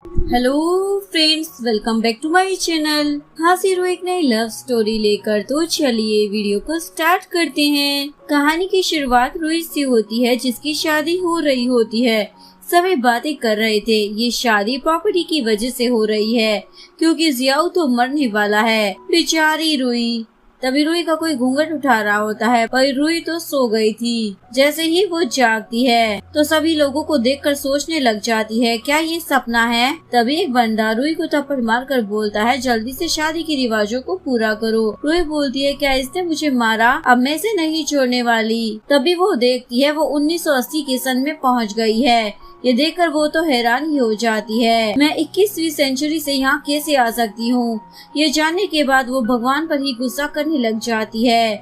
Hello friends, welcome back to my channel. हाजिर हूँ एक नई लव स्टोरी लेकर। तो चलिए वीडियो को स्टार्ट करते हैं। कहानी की शुरुआत रोहित से होती है, जिसकी शादी हो रही होती है। सभी बातें कर रहे थे, ये शादी प्रॉपर्टी की वजह से हो रही है, क्योंकि जियाऊ तो मरने वाला है। बेचारी रूही। तभी रूही का कोई घूंघट उठा रहा होता है, पर रूही तो सो गई थी। जैसे ही वो जागती है तो सभी लोगों को देखकर सोचने लग जाती है, क्या ये सपना है। तभी एक बंदा रूही को थप्पड़ मारकर बोलता है, जल्दी से शादी के रिवाजों को पूरा करो। रूही बोलती है, क्या इसने मुझे मारा? अब मैं इसे नहीं छोड़ने वाली। तभी वो देखती है वो 1980 के सन में पहुँच गई है। ये देखकर वो तो हैरान ही हो जाती है, मैं 21वीं सेंचुरी से यहाँ कैसे आ सकती हूँ। ये जानने के बाद वो भगवान पर ही गुस्सा करने लग जाती है,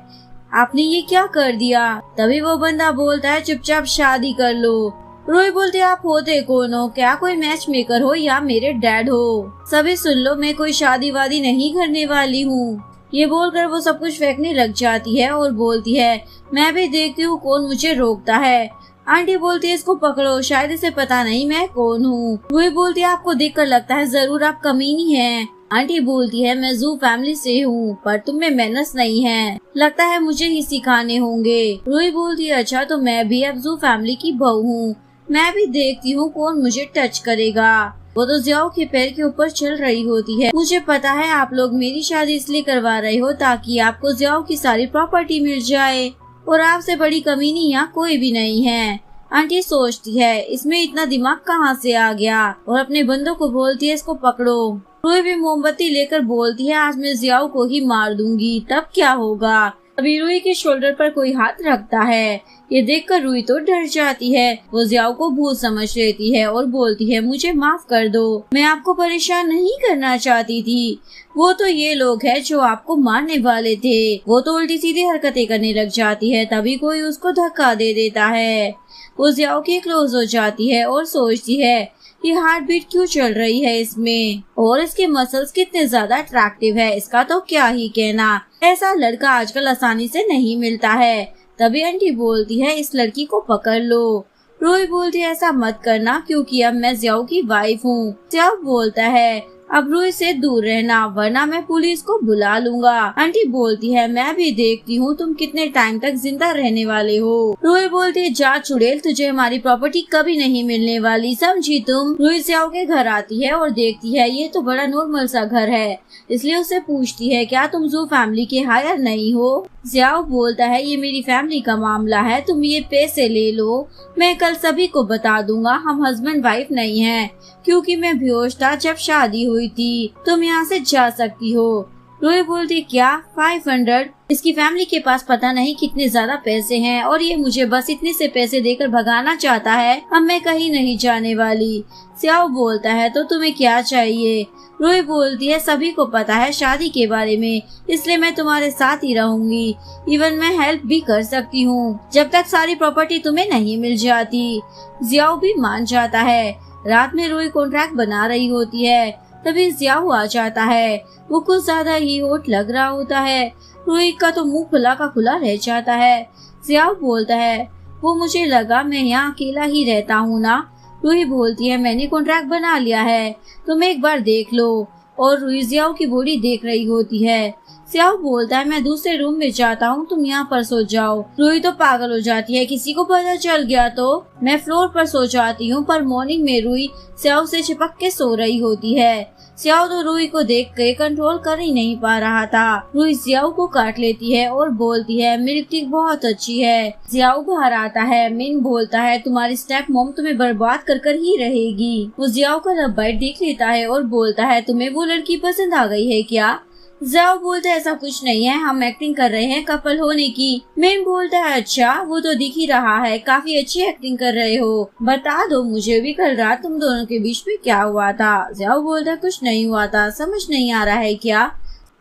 आपने ये क्या कर दिया। तभी वो बंदा बोलता है, चुपचाप शादी कर लो। रोई बोलते, आप होते कौन हो? क्या कोई मैच मेकर हो या मेरे डैड हो? सभी सुन लो, मैं कोई शादी वादी नहीं करने वाली हूँ। ये बोलकर वो सब कुछ फेंकने लग जाती है और बोलती है, मैं भी देखती हूँ कौन मुझे रोकता है। आंटी बोलती है, इसको पकड़ो, शायद इसे पता नहीं मैं कौन हूँ। रूही बोलती है, आपको देखकर लगता है जरूर आप कमीनी हैं। आंटी बोलती है, मैं जू फैमिली से हूँ, पर तुम में मैनर्स नहीं है, लगता है मुझे ही सिखाने होंगे। रूही बोलती है, अच्छा तो मैं भी अब जू फैमिली की बहू हूँ, मैं भी देखती हूँ कौन मुझे टच करेगा। वो तो जियाओ के पैर के ऊपर चल रही होती है। मुझे पता है आप लोग मेरी शादी इसलिए करवा रहे हो ताकि आपको जियाओ की सारी प्रॉपर्टी मिल जाए, और आपसे बड़ी कमीनी यहाँ कोई भी नहीं है। आंटी सोचती है, इसमें इतना दिमाग कहाँ से आ गया, और अपने बंदों को बोलती है, इसको पकड़ो। रूही भी मोमबत्ती लेकर बोलती है, आज मैं जियाओ को ही मार दूंगी, तब क्या होगा। अभी रूही के शोल्डर पर कोई हाथ रखता है। ये देखकर रूही तो डर जाती है। वो जियाओ को भूत समझ लेती है और बोलती है, मुझे माफ कर दो, मैं आपको परेशान नहीं करना चाहती थी। वो तो ये लोग हैं जो आपको मारने वाले थे। वो तो उल्टी सीधी हरकतें करने लग जाती है। तभी कोई उसको धक्का दे देता है। वो जियाओ के क्लोज हो जाती है और सोचती है, ये हार्ट बीट क्यों चल रही है इसमें, और इसके मसल्स कितने ज्यादा अट्रैक्टिव है, इसका तो क्या ही कहना। ऐसा लड़का आजकल आसानी से नहीं मिलता है। तभी आंटी बोलती है, इस लड़की को पकड़ लो। रूही बोलती है, ऐसा मत करना, क्योंकि अब मैं जियाओ की वाइफ हूँ। जियाओ बोलता है, अब रूही से दूर रहना, वरना मैं पुलिस को बुला लूंगा। आंटी बोलती है, मैं भी देखती हूँ तुम कितने टाइम तक जिंदा रहने वाले हो। रूही बोलती है, जा चुड़ैल, तुझे हमारी प्रॉपर्टी कभी नहीं मिलने वाली, समझी तुम। रूही जियाओ के घर आती है और देखती है ये तो बड़ा नॉर्मल सा घर है, इसलिए उससे पूछती है, क्या तुम जू फैमिली के हायर नहीं हो। जियाओ बोलता है, ये मेरी फैमिली का मामला है, तुम ये पैसे ले लो, मैं कल सभी को बता दूंगा हम हस्बैंड वाइफ नहीं हैं, क्योंकि मैं बेहोश था जब शादी हुई थी, तुम यहाँ से जा सकती हो। रूही बोलती, क्या 500? इसकी फैमिली के पास पता नहीं कितने ज्यादा पैसे हैं, और ये मुझे बस इतने से पैसे देकर भगाना चाहता है। अब मैं कहीं नहीं जाने वाली। जियाओ बोलता है, तो तुम्हें क्या चाहिए। रूही बोलती है, सभी को पता है शादी के बारे में, इसलिए मैं तुम्हारे साथ ही रहूंगी, इवन मैं हेल्प भी कर सकती हूँ जब तक सारी प्रॉपर्टी तुम्हें नहीं मिल जाती। जियाओ भी मान जाता है। रात में रूही कॉन्ट्रैक्ट बना रही होती है। तभी जियाओ आ जाता है। वो कुछ ज्यादा ही होट लग रहा होता है। रूही का तो मुंह खुला का खुला रह जाता है। जियाओ बोलता है, वो मुझे लगा मैं यहाँ अकेला ही रहता हूँ ना। रूही बोलती है, मैंने कॉन्ट्रैक्ट बना लिया है, तुम एक बार देख लो। और रूही जियाओ की बॉडी देख रही होती है। जियाओ बोलता है, मैं दूसरे रूम में जाता हूँ, तुम यहाँ पर सो जाओ। रूही तो पागल हो जाती है, किसी को पता चल गया तो। मैं फ्लोर पर सो जाती हूँ, पर मॉर्निंग में रूही जियाओ से चिपक के सो रही होती है। जियाओ तो रूही को देख के कंट्रोल कर ही नहीं पा रहा था। रूही जियाओ को काट लेती है और बोलती है, मिल्क टी बहुत अच्छी है। जियाओ बाहर आता है। मिन बोलता है, तुम्हारी स्टेप मॉम तुम्हें बर्बाद कर ही रहेगी। वो जियाओ का लव बाइट देख लेता है और बोलता है, तुम्हें वो लड़की पसंद आ गई है क्या। जियाओ बोलता है, ऐसा कुछ नहीं है, हम एक्टिंग कर रहे हैं कपल होने की। मिन बोलता है, अच्छा वो तो दिख ही रहा है, काफी अच्छी एक्टिंग कर रहे हो, बता दो मुझे भी कल रात तुम दोनों के बीच में क्या हुआ था। जियाओ बोलता है, कुछ नहीं हुआ था, समझ नहीं आ रहा है क्या।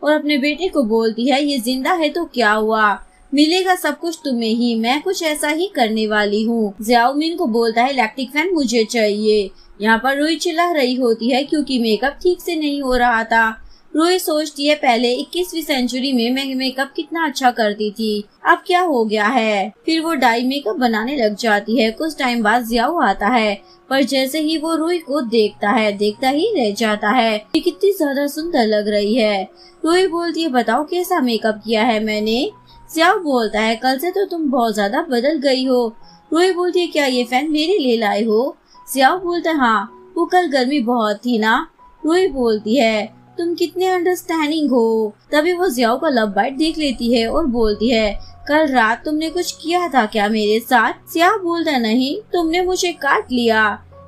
और अपने बेटे को बोलती है, ये जिंदा है तो क्या हुआ, मिलेगा सब कुछ तुम्हें ही, मैं कुछ ऐसा ही करने वाली हूँ। जियाओ मिन को बोलता है, इलेक्ट्रिक फैन मुझे चाहिए। यहाँ पर रूही चिल्ला रही होती है क्योंकि मेकअप ठीक से नहीं हो रहा था। रूही सोचती है पहले 21वीं सेंचुरी में मैं मेकअप कितना अच्छा करती थी, अब क्या हो गया है। फिर वो डाई मेकअप बनाने लग जाती है। कुछ टाइम बाद जियाओ आता है, पर जैसे ही वो रूही को देखता है देखता ही रह जाता है। ये कितनी ज्यादा सुंदर लग रही है। रूही बोलती है बताओ कैसा मेकअप किया है मैंने। जियाओ बोलता है कल से तो तुम बहुत ज्यादा बदल गई हो। रूही बोलती है क्या ये फैन मेरे लिए लाए हो। जियाओ बोलता है हाँ, वो कल गर्मी बहुत थी ना। रूही बोलती है तुम कितने अंडरस्टैंडिंग हो। तभी वो जियाओ का लव बाइट देख लेती है और बोलती है कल रात तुमने कुछ किया था क्या मेरे साथ। जियाओ बोलता नहीं, तुमने मुझे काट लिया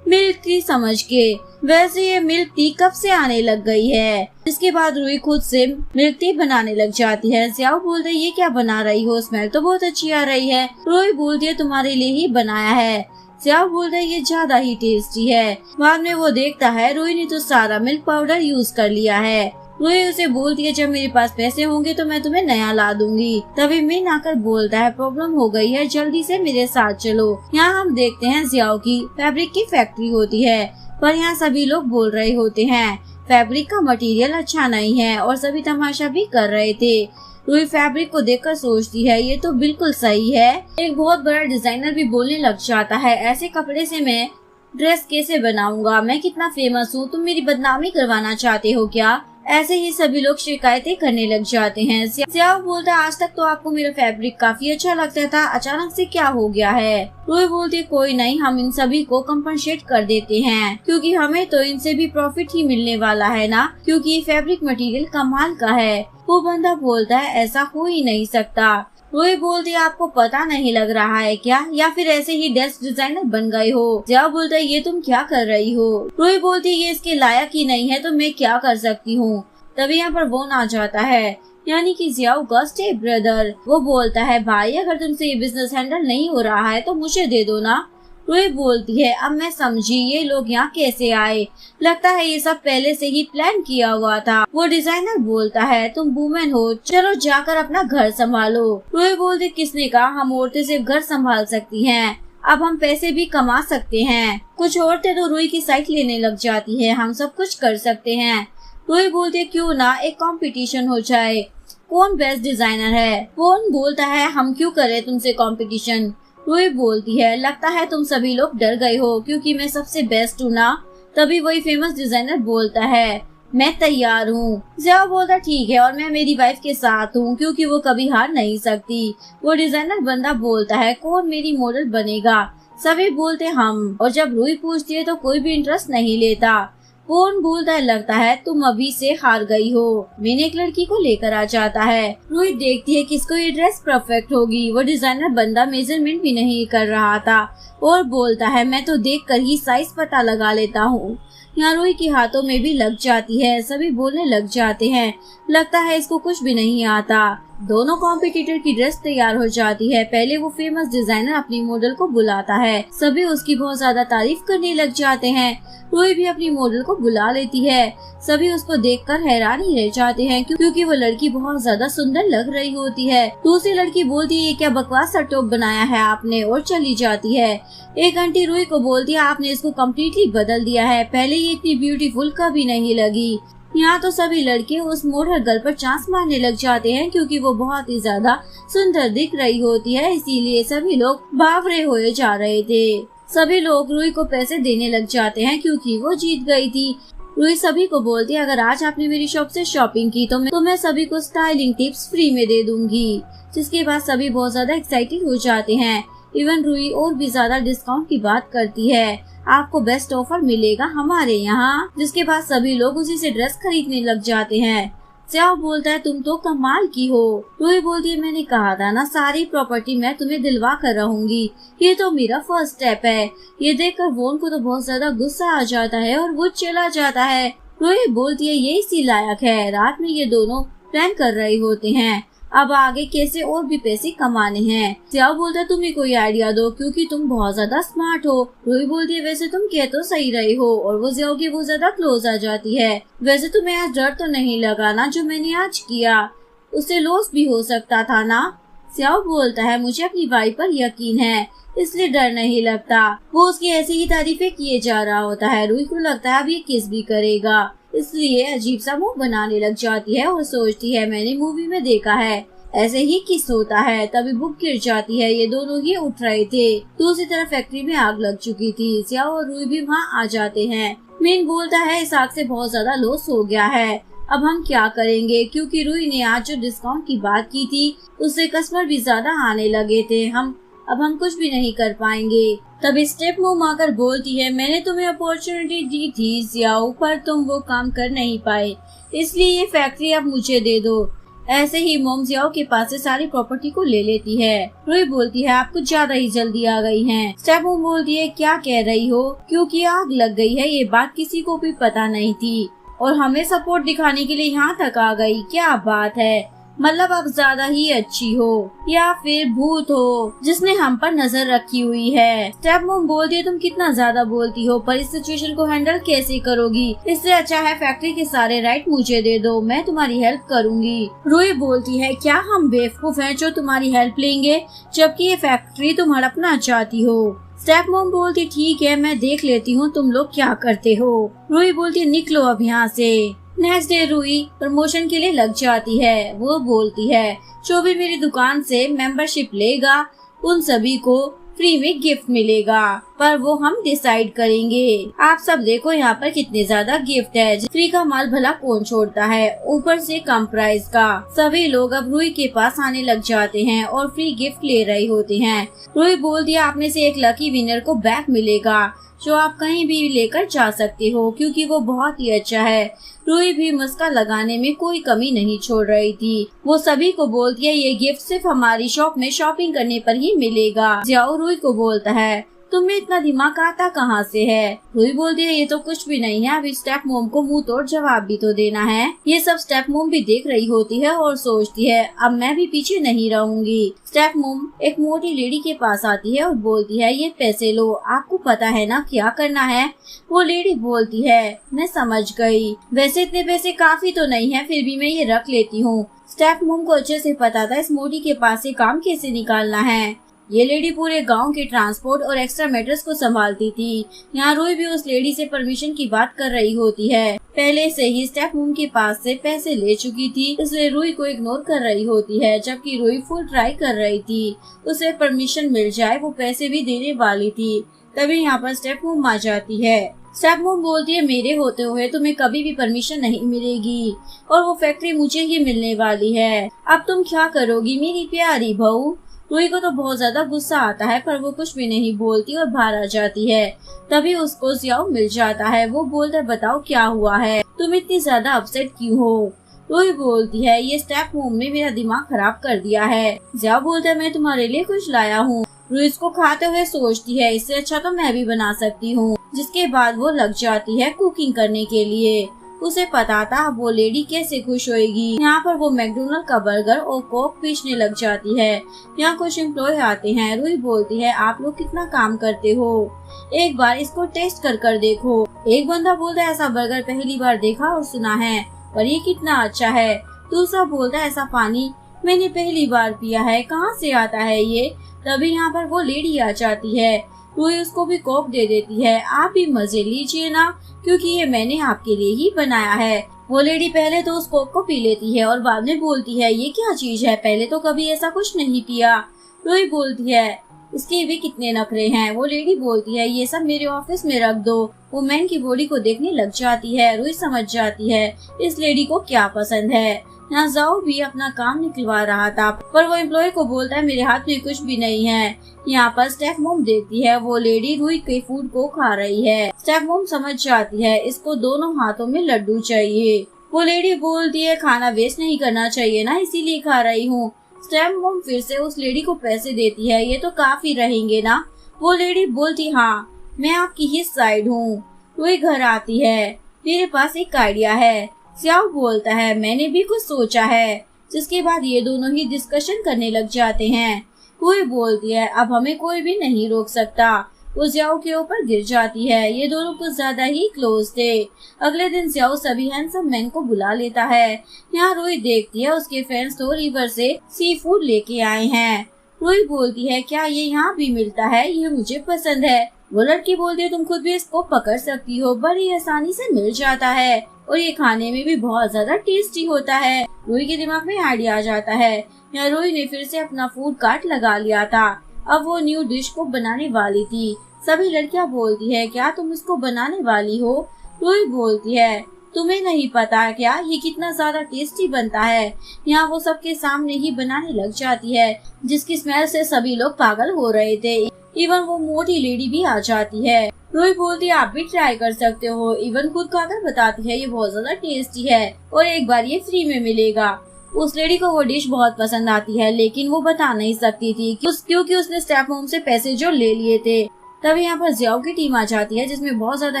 मिल्क टी समझ के। वैसे ये मिल्क टी कब से आने लग गई है। इसके बाद रूही खुद से मिल्क टी बनाने लग जाती है। जियाओ बोलते है ये क्या बना रही हो, स्मेल तो बहुत अच्छी आ रही है। रूही बोलती है तुम्हारे लिए ही बनाया है। जियाओ बोलता है ये ज्यादा ही टेस्टी है। बाद में वो देखता है रूही ने तो सारा मिल्क पाउडर यूज कर लिया है। रूही उसे बोलती है जब मेरे पास पैसे होंगे तो मैं तुम्हें नया ला दूंगी। तभी मिन आकर बोलता है प्रॉब्लम हो गई है, जल्दी से मेरे साथ चलो। यहाँ हम देखते हैं जियाओ की फैब्रिक की फैक्ट्री होती है, पर यहाँ सभी लोग बोल रहे होते हैं फैब्रिक का मटेरियल अच्छा नहीं है और सभी तमाशा भी कर रहे थे। रूही फैब्रिक को देखकर सोचती है ये तो बिल्कुल सही है। एक बहुत बड़ा डिजाइनर भी बोलने लग जाता है ऐसे कपड़े से मैं ड्रेस कैसे बनाऊंगा, मैं कितना फेमस हूँ, तुम मेरी बदनामी करवाना चाहते हो क्या। ऐसे ही सभी लोग शिकायतें करने लग जाते हैं। जियाओ बोलता है आज तक तो आपको मेरा फैब्रिक काफी अच्छा लगता था, अचानक से क्या हो गया है। रूही बोलती है कोई नहीं, हम इन सभी को कंपनसेट कर देते हैं क्योंकि हमें तो इनसे भी प्रॉफिट ही मिलने वाला है ना, क्योंकि ये फैब्रिक मटेरियल कमाल का है। वो बंदा बोलता है ऐसा हो ही नहीं सकता। रूही बोलती है आपको पता नहीं लग रहा है क्या, या फिर ऐसे ही ड्रेस डिजाइनर बन गए हो। जियाओ बोलता है ये तुम क्या कर रही हो। रूही बोलती है ये इसके लायक ही नहीं है तो मैं क्या कर सकती हूँ। तभी यहाँ पर वोन आ जाता है, यानी कि जियाओ का स्टेप ब्रदर। वो बोलता है भाई अगर तुमसे ये बिजनेस हैंडल नहीं हो रहा है तो मुझे दे दो ना। रूही बोलती है अब मैं समझी ये लोग यहाँ कैसे आए, लगता है ये सब पहले से ही प्लान किया हुआ था। वो डिजाइनर बोलता है तुम वुमेन हो, चलो जाकर अपना घर संभालो। रूही बोलती किसने कहा हम औरतें सिर्फ घर संभाल सकती हैं, अब हम पैसे भी कमा सकते हैं। कुछ औरतें तो रूही की साइड लेने लग जाती है, हम सब कुछ कर सकते हैं। रूही बोलती है क्यों ना एक कंपटीशन हो जाए, कौन बेस्ट डिजाइनर है। कौन बोलता है हम क्यों करें तुमसे कंपटीशन। रूही बोलती है लगता है तुम सभी लोग डर गए हो क्योंकि मैं सबसे बेस्ट हूँ ना। तभी वही फेमस डिजाइनर बोलता है मैं तैयार हूँ। जियाओ बोलता ठीक है और मैं मेरी वाइफ के साथ हूँ क्योंकि वो कभी हार नहीं सकती। वो डिजाइनर बंदा बोलता है कौन मेरी मॉडल बनेगा। सभी बोलते हम, और जब रूही पूछती है तो कोई भी इंटरेस्ट नहीं लेता। कौन बोलता है लगता है तुम अभी से हार गई हो। मैंने एक लड़की को लेकर आ जाता है। रूही देखती है किसको ये ड्रेस परफेक्ट होगी। वो डिजाइनर बंदा मेजरमेंट भी नहीं कर रहा था और बोलता है मैं तो देखकर ही साइज पता लगा लेता हूँ। यहाँ रूही के हाथों में भी लग जाती है, सभी बोलने लग जाते हैं लगता है इसको कुछ भी नहीं आता। दोनों कॉम्पिटिटर की ड्रेस तैयार हो जाती है। पहले वो फेमस डिजाइनर अपनी मॉडल को बुलाता है, सभी उसकी बहुत ज्यादा तारीफ करने लग जाते हैं। रूही भी अपनी मॉडल को बुला लेती है, सभी उसको देखकर हैरान ही रह जाते हैं क्योंकि वो लड़की बहुत ज्यादा सुंदर लग रही होती है। दूसरी लड़की बोलती है ये क्या बकवास सा टॉप बनाया है आपने, और चली जाती है। एक आंटी रूही को बोलती है आपने इसको कम्प्लीटली बदल दिया है, पहले ये इतनी ब्यूटीफुल कभी नहीं लगी। यहाँ तो सभी लड़के उस मॉडल गर्ल पर चांस मारने लग जाते हैं क्योंकि वो बहुत ही ज्यादा सुंदर दिख रही होती है, इसीलिए सभी लोग बावरे हुए जा रहे थे। सभी लोग रूही को पैसे देने लग जाते हैं क्योंकि वो जीत गई थी। रूही सभी को बोलती है अगर आज आपने मेरी शॉप से शॉपिंग की तो मैं सभी को स्टाइलिंग टिप्स फ्री में दे दूंगी। जिसके बाद सभी बहुत ज्यादा एक्साइटेड हो जाते हैं। इवन रूही और भी ज्यादा डिस्काउंट की बात करती है, आपको बेस्ट ऑफर मिलेगा हमारे यहाँ। जिसके बाद सभी लोग उसी से ड्रेस खरीदने लग जाते हैं। जियाओ बोलता है तुम तो कमाल की हो। रूही बोलती है मैंने कहा था ना सारी प्रॉपर्टी मैं तुम्हें दिलवा कर रहूंगी, ये तो मेरा फर्स्ट स्टेप है। ये देखकर वोन को तो बहुत ज्यादा गुस्सा आ जाता है और वो चला जाता है। रूही बोलती है ये इसी लायक है। रात में ये दोनों प्लान कर रहे होते हैं अब आगे कैसे और भी पैसे कमाने हैं। जियाओ बोलता है तुम ही कोई आइडिया दो क्योंकि तुम बहुत ज्यादा स्मार्ट हो। रूही बोलती है वैसे तुम कह तो सही रही हो, और वो जियाओ की बहुत ज्यादा क्लोज आ जाती है। वैसे तुम्हें आज डर तो नहीं लगा ना, जो मैंने आज किया उससे लॉस भी हो सकता था ना। जियाओ बोलता है मुझे अपनी वाइफ पर यकीन है इसलिए डर नहीं लगता। वो उसकी ऐसी ही तारीफें किए जा रहा होता है। रूही को लगता है अब ये किस भी करेगा, इसलिए अजीब सा मुंह बनाने लग जाती है और सोचती है मैंने मूवी में देखा है ऐसे ही किस होता है। तभी बुक गिर जाती है। ये दोनों ही उठ रहे थे। दूसरी तरफ फैक्ट्री में आग लग चुकी थी। जियाओ और रुई भी वहाँ आ जाते हैं। मिन बोलता है इस आग से बहुत ज्यादा लॉस हो गया है, अब हम क्या करेंगे, क्योंकि रुई ने आज जो डिस्काउंट की बात की थी उससे कस्टमर भी ज्यादा आने लगे थे। अब हम कुछ भी नहीं कर पाएंगे। तभी स्टेप मोम आकर बोलती है मैंने तुम्हें अपॉर्चुनिटी दी थी जियाओ, पर तुम वो काम कर नहीं पाए, इसलिए ये फैक्ट्री अब मुझे दे दो। ऐसे ही मोम जियाओ के पास से सारी प्रॉपर्टी को ले लेती है। रुई बोलती है आप कुछ ज्यादा ही जल्दी आ गई हैं। स्टेप मोम बोलती है क्या कह रही हो, क्योंकि आग लग गई है ये बात किसी को भी पता नहीं थी और हमें सपोर्ट दिखाने के लिए यहाँ तक आ गई। क्या बात है, मतलब आप ज्यादा ही अच्छी हो या फिर भूत हो जिसने हम पर नजर रखी हुई है। स्टेप मोम बोलती है तुम कितना ज्यादा बोलती हो, पर इस सिचुएशन को हैंडल कैसे करोगी, इससे अच्छा है फैक्ट्री के सारे राइट मुझे दे दो, मैं तुम्हारी हेल्प करूंगी। रुई बोलती है क्या हम बेवकूफ हैं जो तुम्हारी हेल्प लेंगे, जबकि ये फैक्ट्री तुम हड़पना चाहती हो। स्टेप मोम बोलती ठीक है मैं देख लेती हूँ तुम लोग क्या करते हो। रुई बोलती निकलो अब यहाँ से। नेक्स्ट डे रुई प्रमोशन के लिए लग जाती है। वो बोलती है जो भी मेरी दुकान से मेंबरशिप लेगा उन सभी को फ्री में गिफ्ट मिलेगा, पर वो हम डिसाइड करेंगे। आप सब देखो यहाँ पर कितने ज्यादा गिफ्ट है। फ्री का माल भला कौन छोड़ता है, ऊपर से कम प्राइस का। सभी लोग अब रुई के पास आने लग जाते हैं और फ्री गिफ्ट ले रहे होते हैं। रुई बोल दिया आप में से एक लकी विनर को बैग मिलेगा जो आप कहीं भी लेकर जा सकते हो, क्योंकि वो बहुत ही अच्छा है। रुई भी मस्का लगाने में कोई कमी नहीं छोड़ रही थी। वो सभी को बोलती है ये गिफ्ट सिर्फ हमारी शॉप में शॉपिंग करने पर ही मिलेगा। जियाओ रुई को बोलता है तुम्हें इतना दिमाग आता कहाँ से है। रुई बोलती है ये तो कुछ भी नहीं है, अभी स्टेप मोम को मुंह तोड़ जवाब भी तो देना है। ये सब स्टेप मोम भी देख रही होती है और सोचती है अब मैं भी पीछे नहीं रहूंगी। स्टेप मोम एक मोटी लेडी के पास आती है और बोलती है ये पैसे लो, आपको पता है ना क्या करना है। वो लेडी बोलती है मैं समझ गई, वैसे इतने पैसे काफी तो नहीं है, फिर भी मैं ये रख लेती हूँ। स्टेप मोम को अच्छे से पता था इस मोटी के पास से काम कैसे निकालना है। ये लेडी पूरे गांव के ट्रांसपोर्ट और एक्स्ट्रा मैटर्स को संभालती थी। यहाँ रुई भी उस लेडी से परमिशन की बात कर रही होती है। पहले से ही स्टेप मोम के पास से पैसे ले चुकी थी, इसलिए रुई को इग्नोर कर रही होती है, जबकि रुई फुल ट्राई कर रही थी उसे परमिशन मिल जाए, वो पैसे भी देने वाली थी। तभी यहाँ पर स्टेप मोम आ जाती है। स्टेप मोम बोलती है मेरे होते हुए तुम्हें कभी भी परमिशन नहीं मिलेगी और वो फैक्ट्री मुझे ही मिलने वाली है। अब तुम क्या करोगी मेरी प्यारी बहू। रुई को तो बहुत ज्यादा गुस्सा आता है, पर वो कुछ भी नहीं बोलती और बाहर आ जाती है। तभी उसको जियाओ मिल जाता है। वो बोलता है बताओ क्या हुआ है, तुम इतनी ज्यादा अपसेट क्यों हो। रुई बोलती है ये स्टेप मोम ने मेरा दिमाग खराब कर दिया है। जियाओ बोलता है मैं तुम्हारे लिए कुछ लाया हूँ। रुई इसको खाते हुए सोचती है इससे अच्छा तो मैं भी बना सकती हूँ। जिसके बाद वो लग जाती है कुकिंग करने के लिए। उसे पता था वो लेडी कैसे खुश होएगी। यहाँ पर वो मैकडोनल्ड का बर्गर और कोक पीसने लग जाती है। यहाँ कुछ एम्प्लॉय आते हैं। रुई बोलती है आप लोग कितना काम करते हो, एक बार इसको टेस्ट कर देखो। एक बंदा बोलता है ऐसा बर्गर पहली बार देखा और सुना है, पर ये कितना अच्छा है। दूसरा बोलता है ऐसा पानी मैंने पहली बार पिया है, कहाँ से आता है ये। तभी यहाँ पर वो लेडी आ जाती है। रुई उसको भी कोक दे देती है। आप भी मजे लीजिए ना, क्योंकि ये मैंने आपके लिए ही बनाया है। वो लेडी पहले तो उस कोक को पी लेती है और बाद में बोलती है ये क्या चीज है, पहले तो कभी ऐसा कुछ नहीं पिया। रुई बोलती है इसके भी कितने नखरे हैं। वो लेडी बोलती है ये सब मेरे ऑफिस में रख दो। वो मैन की बॉडी को देखने लग जाती है। रुई समझ जाती है इस लेडी को क्या पसंद है। यहाँ जाओ भी अपना काम निकलवा रहा था, पर वो एम्प्लॉय को बोलता है मेरे हाथ में कुछ भी नहीं है। यहाँ पर स्टेप मोम देखती है वो लेडी रुई के फूड को खा रही है। स्टेप मोम समझ जाती है इसको दोनों हाथों में लड्डू चाहिए। वो लेडी बोलती है खाना वेस्ट नहीं करना चाहिए ना, इसीलिए खा रही हूँ। स्टेप मोम फिर से उस लेडी को पैसे देती है, ये तो काफी रहेंगे ना। वो लेडी बोलती हाँ मैं आपकी ही साइड हूँ। रुई घर आती है, मेरे पास एक आइडिया है। जियाओ बोलता है मैंने भी कुछ सोचा है। जिसके बाद ये दोनों ही डिस्कशन करने लग जाते हैं। रुई बोलती है अब हमें कोई भी नहीं रोक सकता। वो जियाओ के ऊपर गिर जाती है। ये दोनों कुछ ज्यादा ही क्लोज थे। अगले दिन जियाओ सभी हैंडसम मैन को बुला लेता है। यहाँ रुई देखती है उसके फ्रेंड्स तो रिवर से सी फूड लेके आए हैं। रुई बोलती है क्या ये यहाँ भी मिलता है, ये मुझे पसंद है। वो लड़की बोलती है तुम खुद भी इसको पकड़ सकती हो, बड़ी आसानी से मिल जाता है। और ये खाने में भी बहुत ज्यादा टेस्टी होता है। रूही के दिमाग में आइडिया आ जाता है। यहाँ रूही ने फिर से अपना फूड कार्ट लगा लिया था। अब वो न्यू डिश को बनाने वाली थी। सभी लड़कियां बोलती है, क्या तुम इसको बनाने वाली हो? रूही बोलती है, तुम्हें नहीं पता क्या ये कितना ज्यादा टेस्टी बनता है। यहाँ वो सबके सामने ही बनाने लग जाती है, जिसकी स्मेल से सभी लोग पागल हो रहे थे। इवन वो मोटी लेडी भी आ जाती है। रूही बोलती है, आप भी ट्राई कर सकते हो। इवन खुद खाकर बताती है, ये बहुत ज्यादा टेस्टी है और एक बार ये फ्री में मिलेगा। उस लेडी को वो डिश बहुत पसंद आती है, लेकिन वो बता नहीं सकती थी क्योंकि उसने स्टेप मॉम से पैसे जो ले लिए थे। तभी यहाँ पर जियाओ की टीम आ जाती है, जिसमें बहुत ज्यादा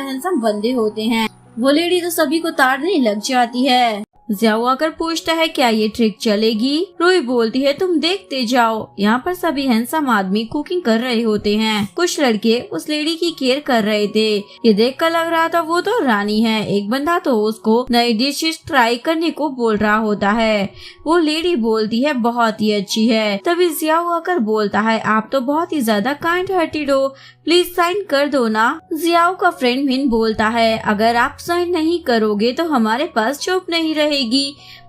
हैंडसम बंदे होते हैं। वो लेडी तो सभी को ताड़ने लग जाती है। जियाओ आकर पूछता है, क्या ये ट्रिक चलेगी? रूही बोलती है, तुम देखते जाओ। यहाँ पर सभी हैंडसम आदमी कुकिंग कर रहे होते हैं। कुछ लड़के उस लेडी की केयर कर रहे थे। ये देखकर लग रहा था वो तो रानी है। एक बंदा तो उसको नई डिशेस ट्राई करने को बोल रहा होता है। वो लेडी बोलती है, बहुत ही अच्छी है। तभी जियाओ आकर बोलता है, आप तो बहुत ही ज्यादा काइंड हार्टेड हो, प्लीज साइन कर दो ना। जियाओ का फ्रेंड मिन बोलता है, अगर आप साइन नहीं करोगे तो हमारे पास जॉब नहीं रहेगी।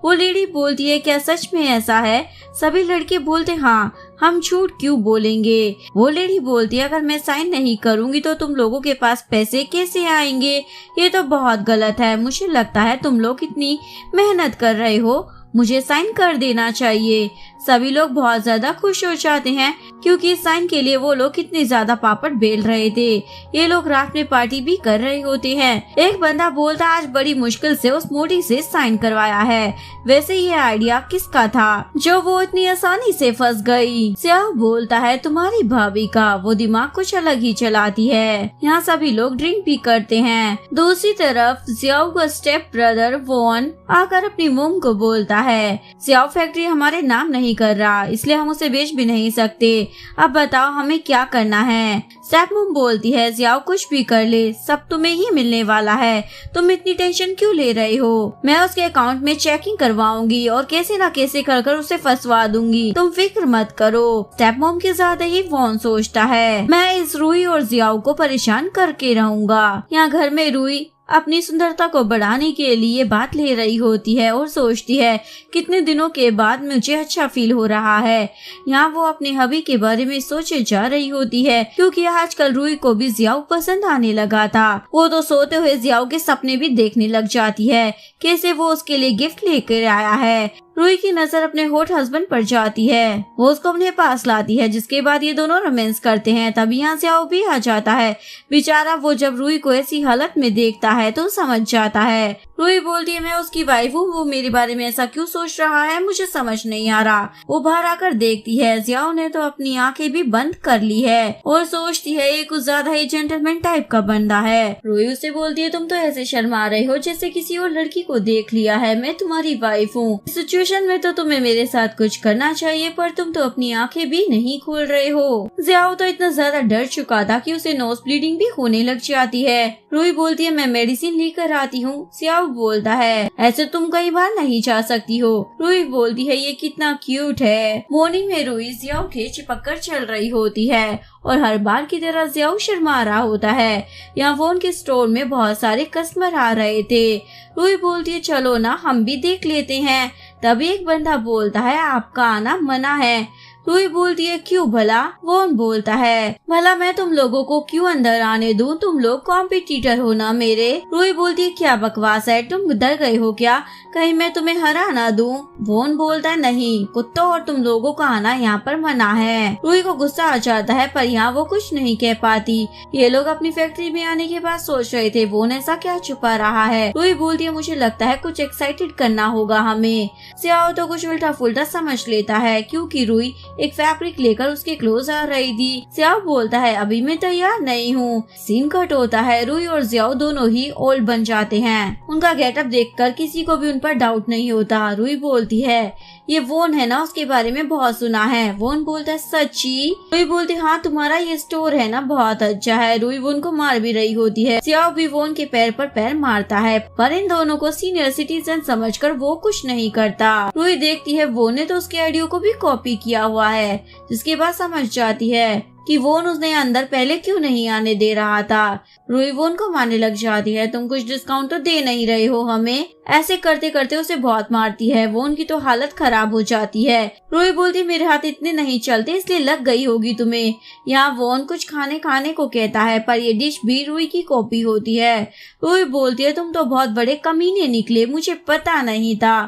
वो लेडी बोलती है, क्या सच में ऐसा है? सभी लड़के बोलते, हाँ, हम झूठ क्यों बोलेंगे। वो लेडी बोलती है, अगर मैं साइन नहीं करूंगी तो तुम लोगों के पास पैसे कैसे आएंगे? ये तो बहुत गलत है। मुझे लगता है तुम लोग इतनी मेहनत कर रहे हो, मुझे साइन कर देना चाहिए। सभी लोग बहुत ज्यादा खुश हो जाते हैं, क्योंकि साइन के लिए वो लोग कितने ज्यादा पापड़ बेल रहे थे। ये लोग रात में पार्टी भी कर रहे होते हैं। एक बंदा बोलता, आज बड़ी मुश्किल से उस मोटी से साइन करवाया है। वैसे ये आइडिया किसका था जो वो इतनी आसानी से फंस गई? जियाओ बोलता है, तुम्हारी भाभी का। वो दिमाग कुछ अलग ही चलाती है। यहाँ सभी लोग ड्रिंक भी करते हैं। दूसरी तरफ जियाओ का स्टेप ब्रदर वॉन आकर अपनी मोम को बोलता है, जियाओ फैक्ट्री हमारे नाम नहीं कर रहा, इसलिए हम उसे बेच भी नहीं सकते। अब बताओ हमें क्या करना है? स्टेप मॉम बोलती है, जियाओ कुछ भी कर ले, सब तुम्हें ही मिलने वाला है। तुम इतनी टेंशन क्यों ले रही हो? मैं उसके अकाउंट में चेकिंग करवाऊंगी और कैसे न कैसे कर उसे फंसवा दूंगी। तुम फिक्र मत करो। स्टेप मॉम के ज्यादा ही वॉन सोचता है, मैं इस रूही और जियाओ को परेशान करके रहूंगा। यहाँ घर में रूही अपनी सुंदरता को बढ़ाने के लिए बात ले रही होती है और सोचती है, कितने दिनों के बाद मुझे अच्छा फील हो रहा है। यहाँ वो अपने हबी के बारे में सोचे जा रही होती है, क्योंकि आजकल रूही को भी जियाओ पसंद आने लगा था। वो तो सोते हुए जियाओ के सपने भी देखने लग जाती है, कैसे वो उसके लिए गिफ्ट लेकर आया है। रूही की नजर अपने हॉट हस्बैंड पर जाती है। वो उसको अपने पास लाती है, जिसके बाद ये दोनों रोमांस करते हैं। तभी यहाँ जियाओ भी आ जाता है। बेचारा वो जब रूही को ऐसी हालत में देखता है तो समझ जाता है। रूही बोलती है, मैं उसकी वाइफ हूँ, वो मेरे बारे में ऐसा क्यों सोच रहा है, मुझे समझ नहीं आ रहा। वो बाहर आकर देखती है, जियाओ ने तो अपनी आंखें भी बंद कर ली है और सोचती है ये कुछ ज्यादा ही जेंटलमैन टाइप का बंदा है। रूही उसे बोलती है, तुम तो ऐसे शर्मा रहे हो जैसे किसी और लड़की को देख लिया है। मैं तुम्हारी वाइफ हूँ, सिचुएशन में तो तुम्हें मेरे साथ कुछ करना चाहिए, पर तुम तो अपनी आंखें भी नहीं खोल रहे हो। जियाओ तो इतना ज्यादा डर चुका था कि उसे नोज ब्लीडिंग भी होने लग जाती है। रूही बोलती है, मैं मेडिसिन लेकर आती हूँ। जियाओ बोलता है, ऐसे तुम कई बार नहीं जा सकती हो। रूही बोलती है, ये कितना क्यूट है। मॉर्निंग में रूही जियाओ के चिपक कर चल रही होती है और हर बार की तरह जियाओ शर्मा रहा होता है। यहाँ वो उनके स्टोर में बहुत सारे कस्टमर आ रहे थे। रूही बोलती है, चलो ना हम भी देख लेते हैं। तभी एक बंदा बोलता है, आपका आना मना है। रूही बोलती है, क्यों भला? वो बोलता है, भला मैं तुम लोगों को क्यों अंदर आने दूं? तुम लोग कॉम्पिटिटर हो ना मेरे। रूही बोलती है, क्या बकवास है, तुम डर गए हो क्या? कहीं मैं तुम्हें हरा ना दूं? वोन बोलता है, नहीं, कुत्तों और तुम लोगों का आना यहाँ पर मना है। रूही को गुस्सा आ जाता है, पर यहाँ वो कुछ नहीं कह पाती। ये लोग अपनी फैक्ट्री में आने के बाद सोच रहे थे, वोन ऐसा क्या छुपा रहा है। रूही बोलती है, मुझे लगता है कुछ एक्साइटेड करना होगा हमें। जियाओ तो कुछ उल्टा फुल्टा समझ लेता है, क्योंकि रूही एक फैब्रिक लेकर उसके क्लोज आ रही थी। जियाओ बोलता है, अभी मैं तैयार नहीं हूँ। सीन कट होता है। रूही और जियाओ दोनों ही ओल्ड बन जाते हैं। उनका गेटअप देखकर किसी को भी उन पर डाउट नहीं होता। रूही बोलती है, ये वोन है ना, उसके बारे में बहुत सुना है। वोन बोलता है, सच्ची? रूही बोलती है, हाँ, तुम्हारा ये स्टोर है ना, बहुत अच्छा है। रूही वोन को मार भी रही होती है। जियाओ भी वोन के पैर पर पैर मारता है, पर इन दोनों को सीनियर सिटीजन समझकर वो कुछ नहीं करता। रूही देखती है, वोन ने तो उसके आइडिया को भी कॉपी किया हुआ है, जिसके बाद समझ जाती है कि वोन उसने अंदर पहले क्यों नहीं आने दे रहा था। रूही वोन को मारने लग जाती है, तुम कुछ डिस्काउंट तो दे नहीं रहे हो हमें। ऐसे करते करते उसे बहुत मारती है। वोन की तो हालत खराब हो जाती है। रूही बोलती मेरे हाथ इतने नहीं चलते इसलिए लग गई होगी तुम्हें। यहाँ वोन कुछ खाने को कहता है पर ये डिश भी रूही की कॉपी होती है। रूही बोलती है तुम तो बहुत बड़े कमीने निकले, मुझे पता नहीं था।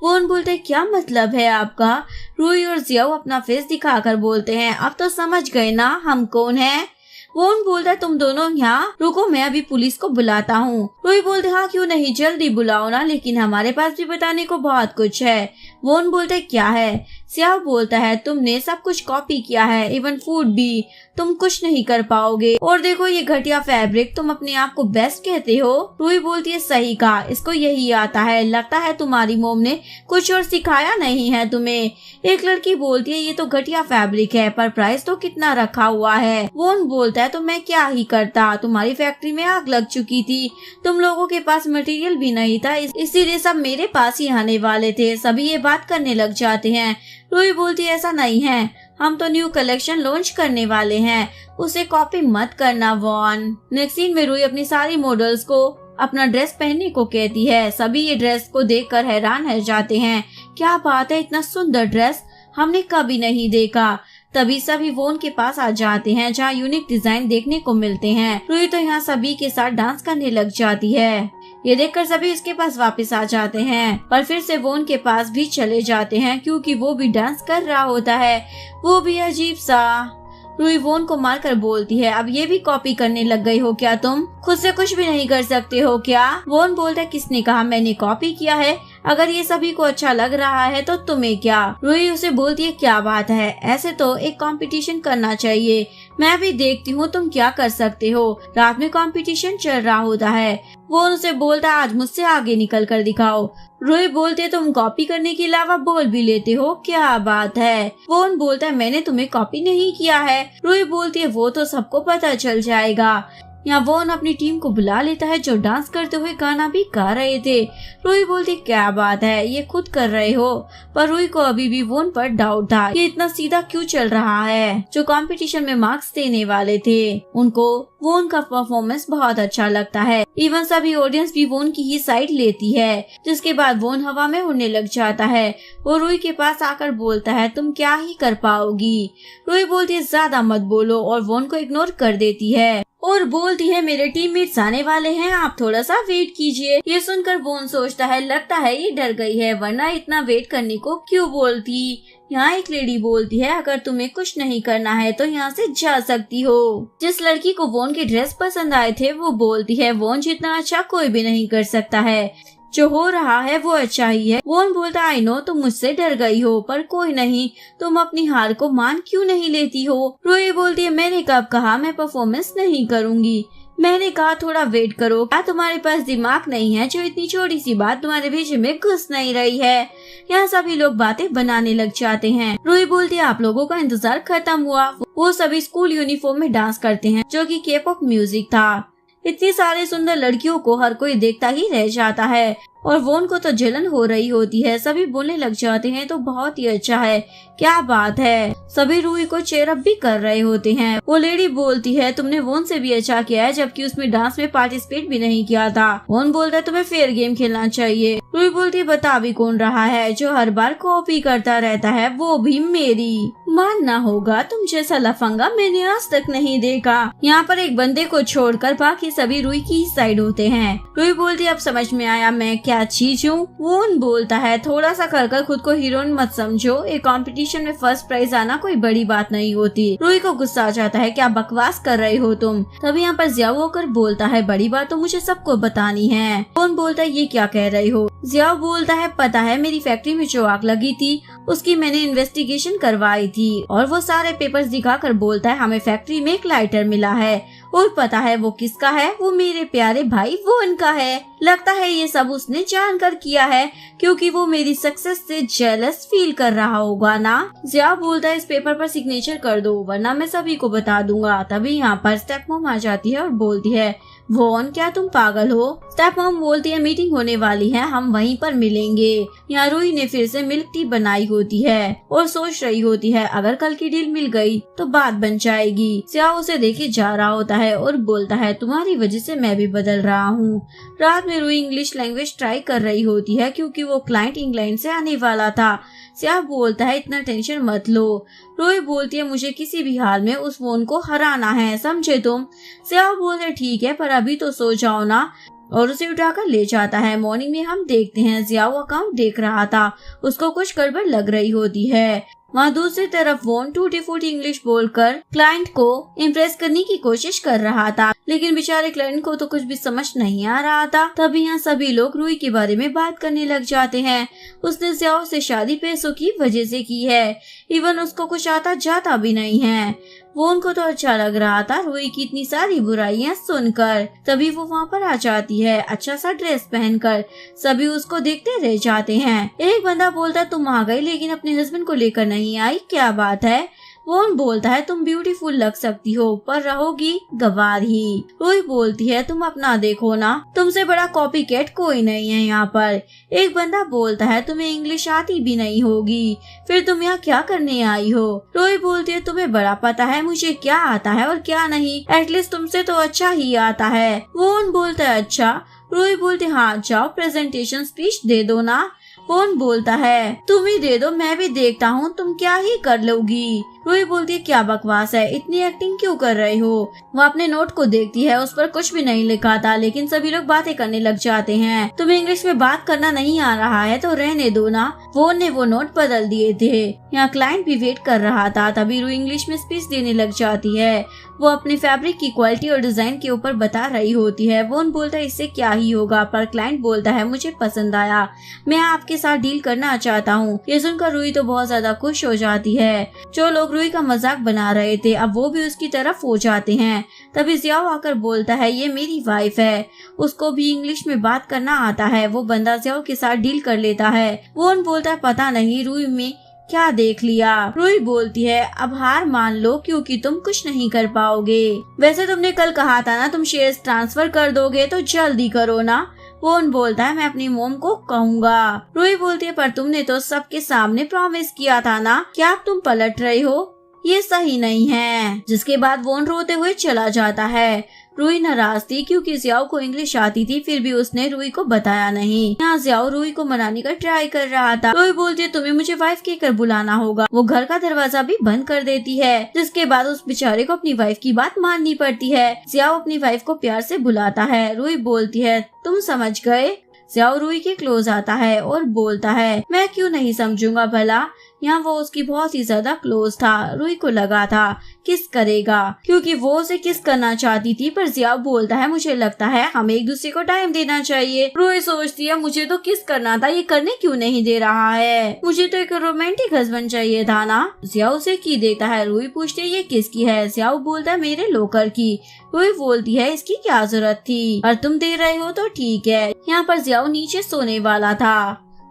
वोन बोलते क्या मतलब है आपका। रूही और जियाओ अपना फेस दिखाकर बोलते हैं अब तो समझ गए ना हम कौन हैं। वोन बोलता है तुम दोनों यहाँ रुको, मैं अभी पुलिस को बुलाता हूँ। रूही बोलते हाँ क्यों नहीं, जल्दी बुलाओ ना, लेकिन हमारे पास भी बताने को बहुत कुछ है। वोन बोलते क्या है। जियाओ बोलता है तुमने सब कुछ कॉपी किया है, इवन फूड भी, तुम कुछ नहीं कर पाओगे। और देखो ये घटिया फैब्रिक, तुम अपने आप को बेस्ट कहते हो। रूही बोलती है सही कहा, इसको यही आता है, लगता है तुम्हारी मोम ने कुछ और सिखाया नहीं है तुम्हें। एक लड़की बोलती है ये तो घटिया फैब्रिक है पर प्राइस तो कितना रखा हुआ है। वोन बोलता है तो मैं क्या ही करता, तुम्हारी फैक्ट्री में आग लग चुकी थी, तुम लोगों के पास मटेरियल भी नहीं था, इसीलिए सब मेरे पास ही आने वाले थे। सभी ये बात करने लग जाते हैं। रूही बोलती ऐसा नहीं है, हम तो न्यू कलेक्शन लॉन्च करने वाले हैं, उसे कॉपी मत करना वॉन। नेक्स्ट सीन में रूही अपनी सारी मॉडल्स को अपना ड्रेस पहनने को कहती है। सभी ये ड्रेस को देखकर हैरान रह जाते हैं। क्या बात है, इतना सुंदर ड्रेस हमने कभी नहीं देखा। तभी सभी वोन के पास आ जाते हैं जहाँ यूनिक डिजाइन देखने को मिलते हैं। रूही तो यहाँ सभी के साथ डांस करने लग जाती है। ये देखकर सभी उसके पास वापस आ जाते हैं पर फिर से वोन के पास भी चले जाते हैं क्योंकि वो भी डांस कर रहा होता है, वो भी अजीब सा। रूही वोन को मारकर बोलती है अब ये भी कॉपी करने लग गई हो क्या, तुम खुद से कुछ भी नहीं कर सकते हो क्या। वोन बोलता है किसने कहा मैंने कॉपी किया है, अगर ये सभी को अच्छा लग रहा है तो तुम्हें क्या। रूही उसे बोलती है क्या बात है, ऐसे तो एक कंपटीशन करना चाहिए, मैं भी देखती हूँ तुम क्या कर सकते हो। रात में कंपटीशन चल रहा होता है। वो उसे बोलता है आज मुझसे आगे निकल कर दिखाओ। रूही बोलते तुम कॉपी करने के अलावा बोल भी लेते हो, क्या बात है। वोन बोलता है मैंने तुम्हें कॉपी नहीं किया है। रूही बोलती है वो तो सबको पता चल जाएगा। यहाँ वोन अपनी टीम को बुला लेता है जो डांस करते हुए गाना भी गा रहे थे। रूही बोलती क्या बात है, ये खुद कर रहे हो। पर रूही को अभी भी वोन पर डाउट था कि इतना सीधा क्यों चल रहा है। जो कंपटीशन में मार्क्स देने वाले थे उनको वोन का परफॉर्मेंस बहुत अच्छा लगता है। इवन सभी ऑडियंस भी वोन की ही साइड लेती है। जिसके बाद वोन हवा में उड़ने लग जाता है। वो रूही के पास आकर बोलता है तुम क्या ही कर पाओगी। रूही बोलती है ज्यादा मत बोलो और वोन को इग्नोर कर देती है और बोलती है मेरे टीममेट्स आने वाले हैं, आप थोड़ा सा वेट कीजिए। ये सुनकर वोन सोचता है लगता है ये डर गई है, वरना इतना वेट करने को क्यों बोलती। यहाँ एक लेडी बोलती है अगर तुम्हें कुछ नहीं करना है तो यहाँ से जा सकती हो। जिस लड़की को वोन के ड्रेस पसंद आए थे वो बोलती है वोन जितना अच्छा कोई भी नहीं कर सकता है, जो हो रहा है वो अच्छा ही है। वोन बोलता आई नो तुम मुझसे डर गई हो पर कोई नहीं, तुम अपनी हार को मान क्यों नहीं लेती हो। रूही बोलती है मैंने कब कहा मैं परफॉर्मेंस नहीं करूँगी, मैंने कहा थोड़ा वेट करो। क्या तुम्हारे पास दिमाग नहीं है जो इतनी छोटी सी बात तुम्हारे बीच में घुस नहीं रही है। यहाँ सभी लोग बातें बनाने लग जाते हैं। रूही बोलती है आप लोगों का इंतजार खत्म हुआ। वो सभी स्कूल यूनिफॉर्म में डांस करते हैं जो कि के-पॉप म्यूजिक था। इतनी सारे सुंदर लड़कियों को हर कोई देखता ही रह जाता है और वोन को तो जलन हो रही होती है। सभी बोलने लग जाते हैं तो बहुत ही अच्छा है, क्या बात है। सभी रूही को चेयर अप भी कर रहे होते हैं। वो लेडी बोलती है तुमने वोन से भी अच्छा किया है जबकि उसमें डांस में पार्टिसिपेट भी नहीं किया था। वोन बोलता है तुम्हें फेयर गेम खेलना चाहिए। रूही बोलती है बता भी कौन रहा है जो हर बार कॉपी करता रहता है, वो भी मेरी। मानना होगा तुम जैसा लफंगा मैंने आज तक नहीं देखा। यहाँ पर एक बंदे को छोड़कर बाकी सभी रूही की ही साइड होते हैं। रूही बोलती है अब समझ में आया मैं क्या चीज हूँ। वोन बोलता है थोड़ा सा कर खुद को हीरोइन मत समझो, एक कंपटीशन में फर्स्ट प्राइज आना कोई बड़ी बात नहीं होती। रूही को गुस्सा आ जाता है क्या बकवास कर रहे हो तुम। तभी यहाँ पर जियाओ होकर बोलता है बड़ी बात तो मुझे सबको बतानी है। वोन बोलता है ये क्या कह रही हो। जियाओ बोलता है पता है मेरी फैक्ट्री में जो आग लगी थी उसकी मैंने इन्वेस्टिगेशन करवाई थी और वो सारे पेपर्स दिखाकर बोलता है हमें फैक्ट्री में एक लाइटर मिला है और पता है वो किसका है, वो मेरे प्यारे भाई वोन का है। लगता है ये सब उसने जानकर किया है क्योंकि वो मेरी सक्सेस से जेलस फील कर रहा होगा ना। जिया बोलता है इस पेपर पर सिग्नेचर कर दो वरना मैं सभी को बता दूंगा। तभी यहाँ पर स्टेप मॉम आ जाती है और बोलती है वॉन, क्या तुम पागल हो? स्टेप मॉम बोलती है मीटिंग होने वाली है, हम वहीं पर मिलेंगे। यहाँ रूही ने फिर से मिल्क टी बनाई होती है और सोच रही होती है अगर कल की डील मिल गई तो बात बन जाएगी। सियाओ उसे देखे जा रहा होता है और बोलता है तुम्हारी वजह से मैं भी बदल रहा हूँ। रात में रूही इंग्लिश लैंग्वेज ट्राई कर रही होती है क्योंकि वो क्लाइंट इंग्लैंड से आने वाला था। सियाओ बोलता है इतना टेंशन मत लो। रूही बोलती है मुझे किसी भी हाल में उस वॉन को हराना है, समझे तुम? सियाओ बोलते ठीक है पर अभी तो सो जाओ ना, और उसे उठाकर ले जाता है। मॉर्निंग में हम देखते हैं जियाओ अकाउंट देख रहा था, उसको कुछ गड़बड़ लग रही होती है। वहाँ दूसरी तरफ वॉन टूटी फूटी इंग्लिश बोलकर क्लाइंट को इम्प्रेस करने की कोशिश कर रहा था, लेकिन बेचारे क्लाइंट को तो कुछ भी समझ नहीं आ रहा था। तभी यहाँ सभी लोग रूही के बारे में बात करने लग जाते हैं। उसने जियाओ से शादी पैसों की वजह से की है, इवन उसको कुछ आता जाता भी नहीं है। वॉन को तो अच्छा लग रहा था रूही की इतनी सारी बुराइयां सुनकर। तभी वो वहाँ पर आ जाती है अच्छा सा ड्रेस पहनकर। सभी उसको देखते रह जाते हैं। एक बंदा बोलता तुम आ गई लेकिन अपने हस्बैंड को लेकर नहीं आई, क्या बात है? वॉन बोलता है तुम ब्यूटीफुल लग सकती हो पर रहोगी गवार ही। रूही बोलती है तुम अपना देखो ना, तुमसे बड़ा कॉपी कैट कोई नहीं है यहाँ पर। एक बंदा बोलता है तुम्हें इंग्लिश आती भी नहीं होगी, फिर तुम यहाँ क्या करने आई हो? रूही बोलती है तुम्हें बड़ा पता है मुझे क्या आता है और क्या नहीं, एटलीस्ट तुमसे तो अच्छा ही आता है। वॉन बोलता है अच्छा। रूही बोलती हाँ जाओ प्रेजेंटेशन स्पीच दे दो ना। वॉन बोलता है तुम ही दे दो, मैं भी देखता हूँ तुम क्या ही कर लोगी। रूही बोलती है क्या बकवास है, इतनी एक्टिंग क्यों कर रही हो? वो अपने नोट को देखती है, उस पर कुछ भी नहीं लिखा था, लेकिन सभी लोग बातें करने लग जाते हैं। तुम्हें इंग्लिश में बात करना नहीं आ रहा है तो रहने दो ना। वॉन ने वो नोट बदल दिए थे। यहाँ क्लाइंट भी वेट कर रहा था। तभी रूही इंग्लिश में स्पीच देने लग जाती है। वो अपने फैब्रिक की क्वालिटी और डिजाइन के ऊपर बता रही होती है। वॉन बोलता है इससे क्या ही होगा, पर क्लाइंट बोलता है मुझे पसंद आया, मैं आपके साथ डील करना चाहता हूँ। ये सुनकर रूही तो बहुत ज्यादा खुश हो जाती है। जो लोग रूही का मजाक बना रहे थे अब वो भी उसकी तरफ हो जाते हैं। तभी जियाओ आकर बोलता है ये मेरी वाइफ है, उसको भी इंग्लिश में बात करना आता है। वो बंदा जियाओ के साथ डील कर लेता है। वॉन बोलता है पता नहीं रूही में क्या देख लिया। रूही बोलती है अब हार मान लो क्योंकि तुम कुछ नहीं कर पाओगे। वैसे तुमने कल कहा था ना तुम शेयर्स ट्रांसफर कर दोगे, तो जल्दी करो ना। वॉन बोलता है मैं अपनी मोम को कहूँगा। रूही बोलती है पर तुमने तो सबके सामने प्रॉमिस किया था ना, क्या अब तुम पलट रही हो? ये सही नहीं है। जिसके बाद वॉन रोते हुए चला जाता है। रूही नाराज थी क्योंकि जियाओ को इंग्लिश आती थी, फिर भी उसने रूही को बताया नहीं। यहाँ जियाओ रूही को मनाने का ट्राई कर रहा था। रूही बोलती है तुम्हें मुझे वाइफ कहकर बुलाना होगा। वो घर का दरवाजा भी बंद कर देती है, जिसके बाद उस बेचारे को अपनी वाइफ की बात माननी पड़ती है। जियाओ अपनी वाइफ को प्यार से बुलाता है। रूही बोलती है तुम समझ गए? जियाओ रूही के क्लोज आता है और बोलता है मैं क्यों नहीं समझूंगा भला। यहाँ वो उसकी बहुत ही ज्यादा क्लोज था। रूही को लगा था किस करेगा क्योंकि वो उसे किस करना चाहती थी, पर जियाओ बोलता है मुझे लगता है हमें एक दूसरे को टाइम देना चाहिए। रूही सोचती है मुझे तो किस करना था, ये करने क्यों नहीं दे रहा है, मुझे तो एक रोमांटिक हस्बैंड चाहिए था ना। जियाओ उसे की देता है। रूही पूछती है ये किसकी है? जियाओ बोलता है मेरे लोकर की। रूही बोलती है इसकी क्या जरूरत थी, और तुम दे रहे हो तो ठीक है। यहाँ पर जियाओ नीचे सोने वाला था।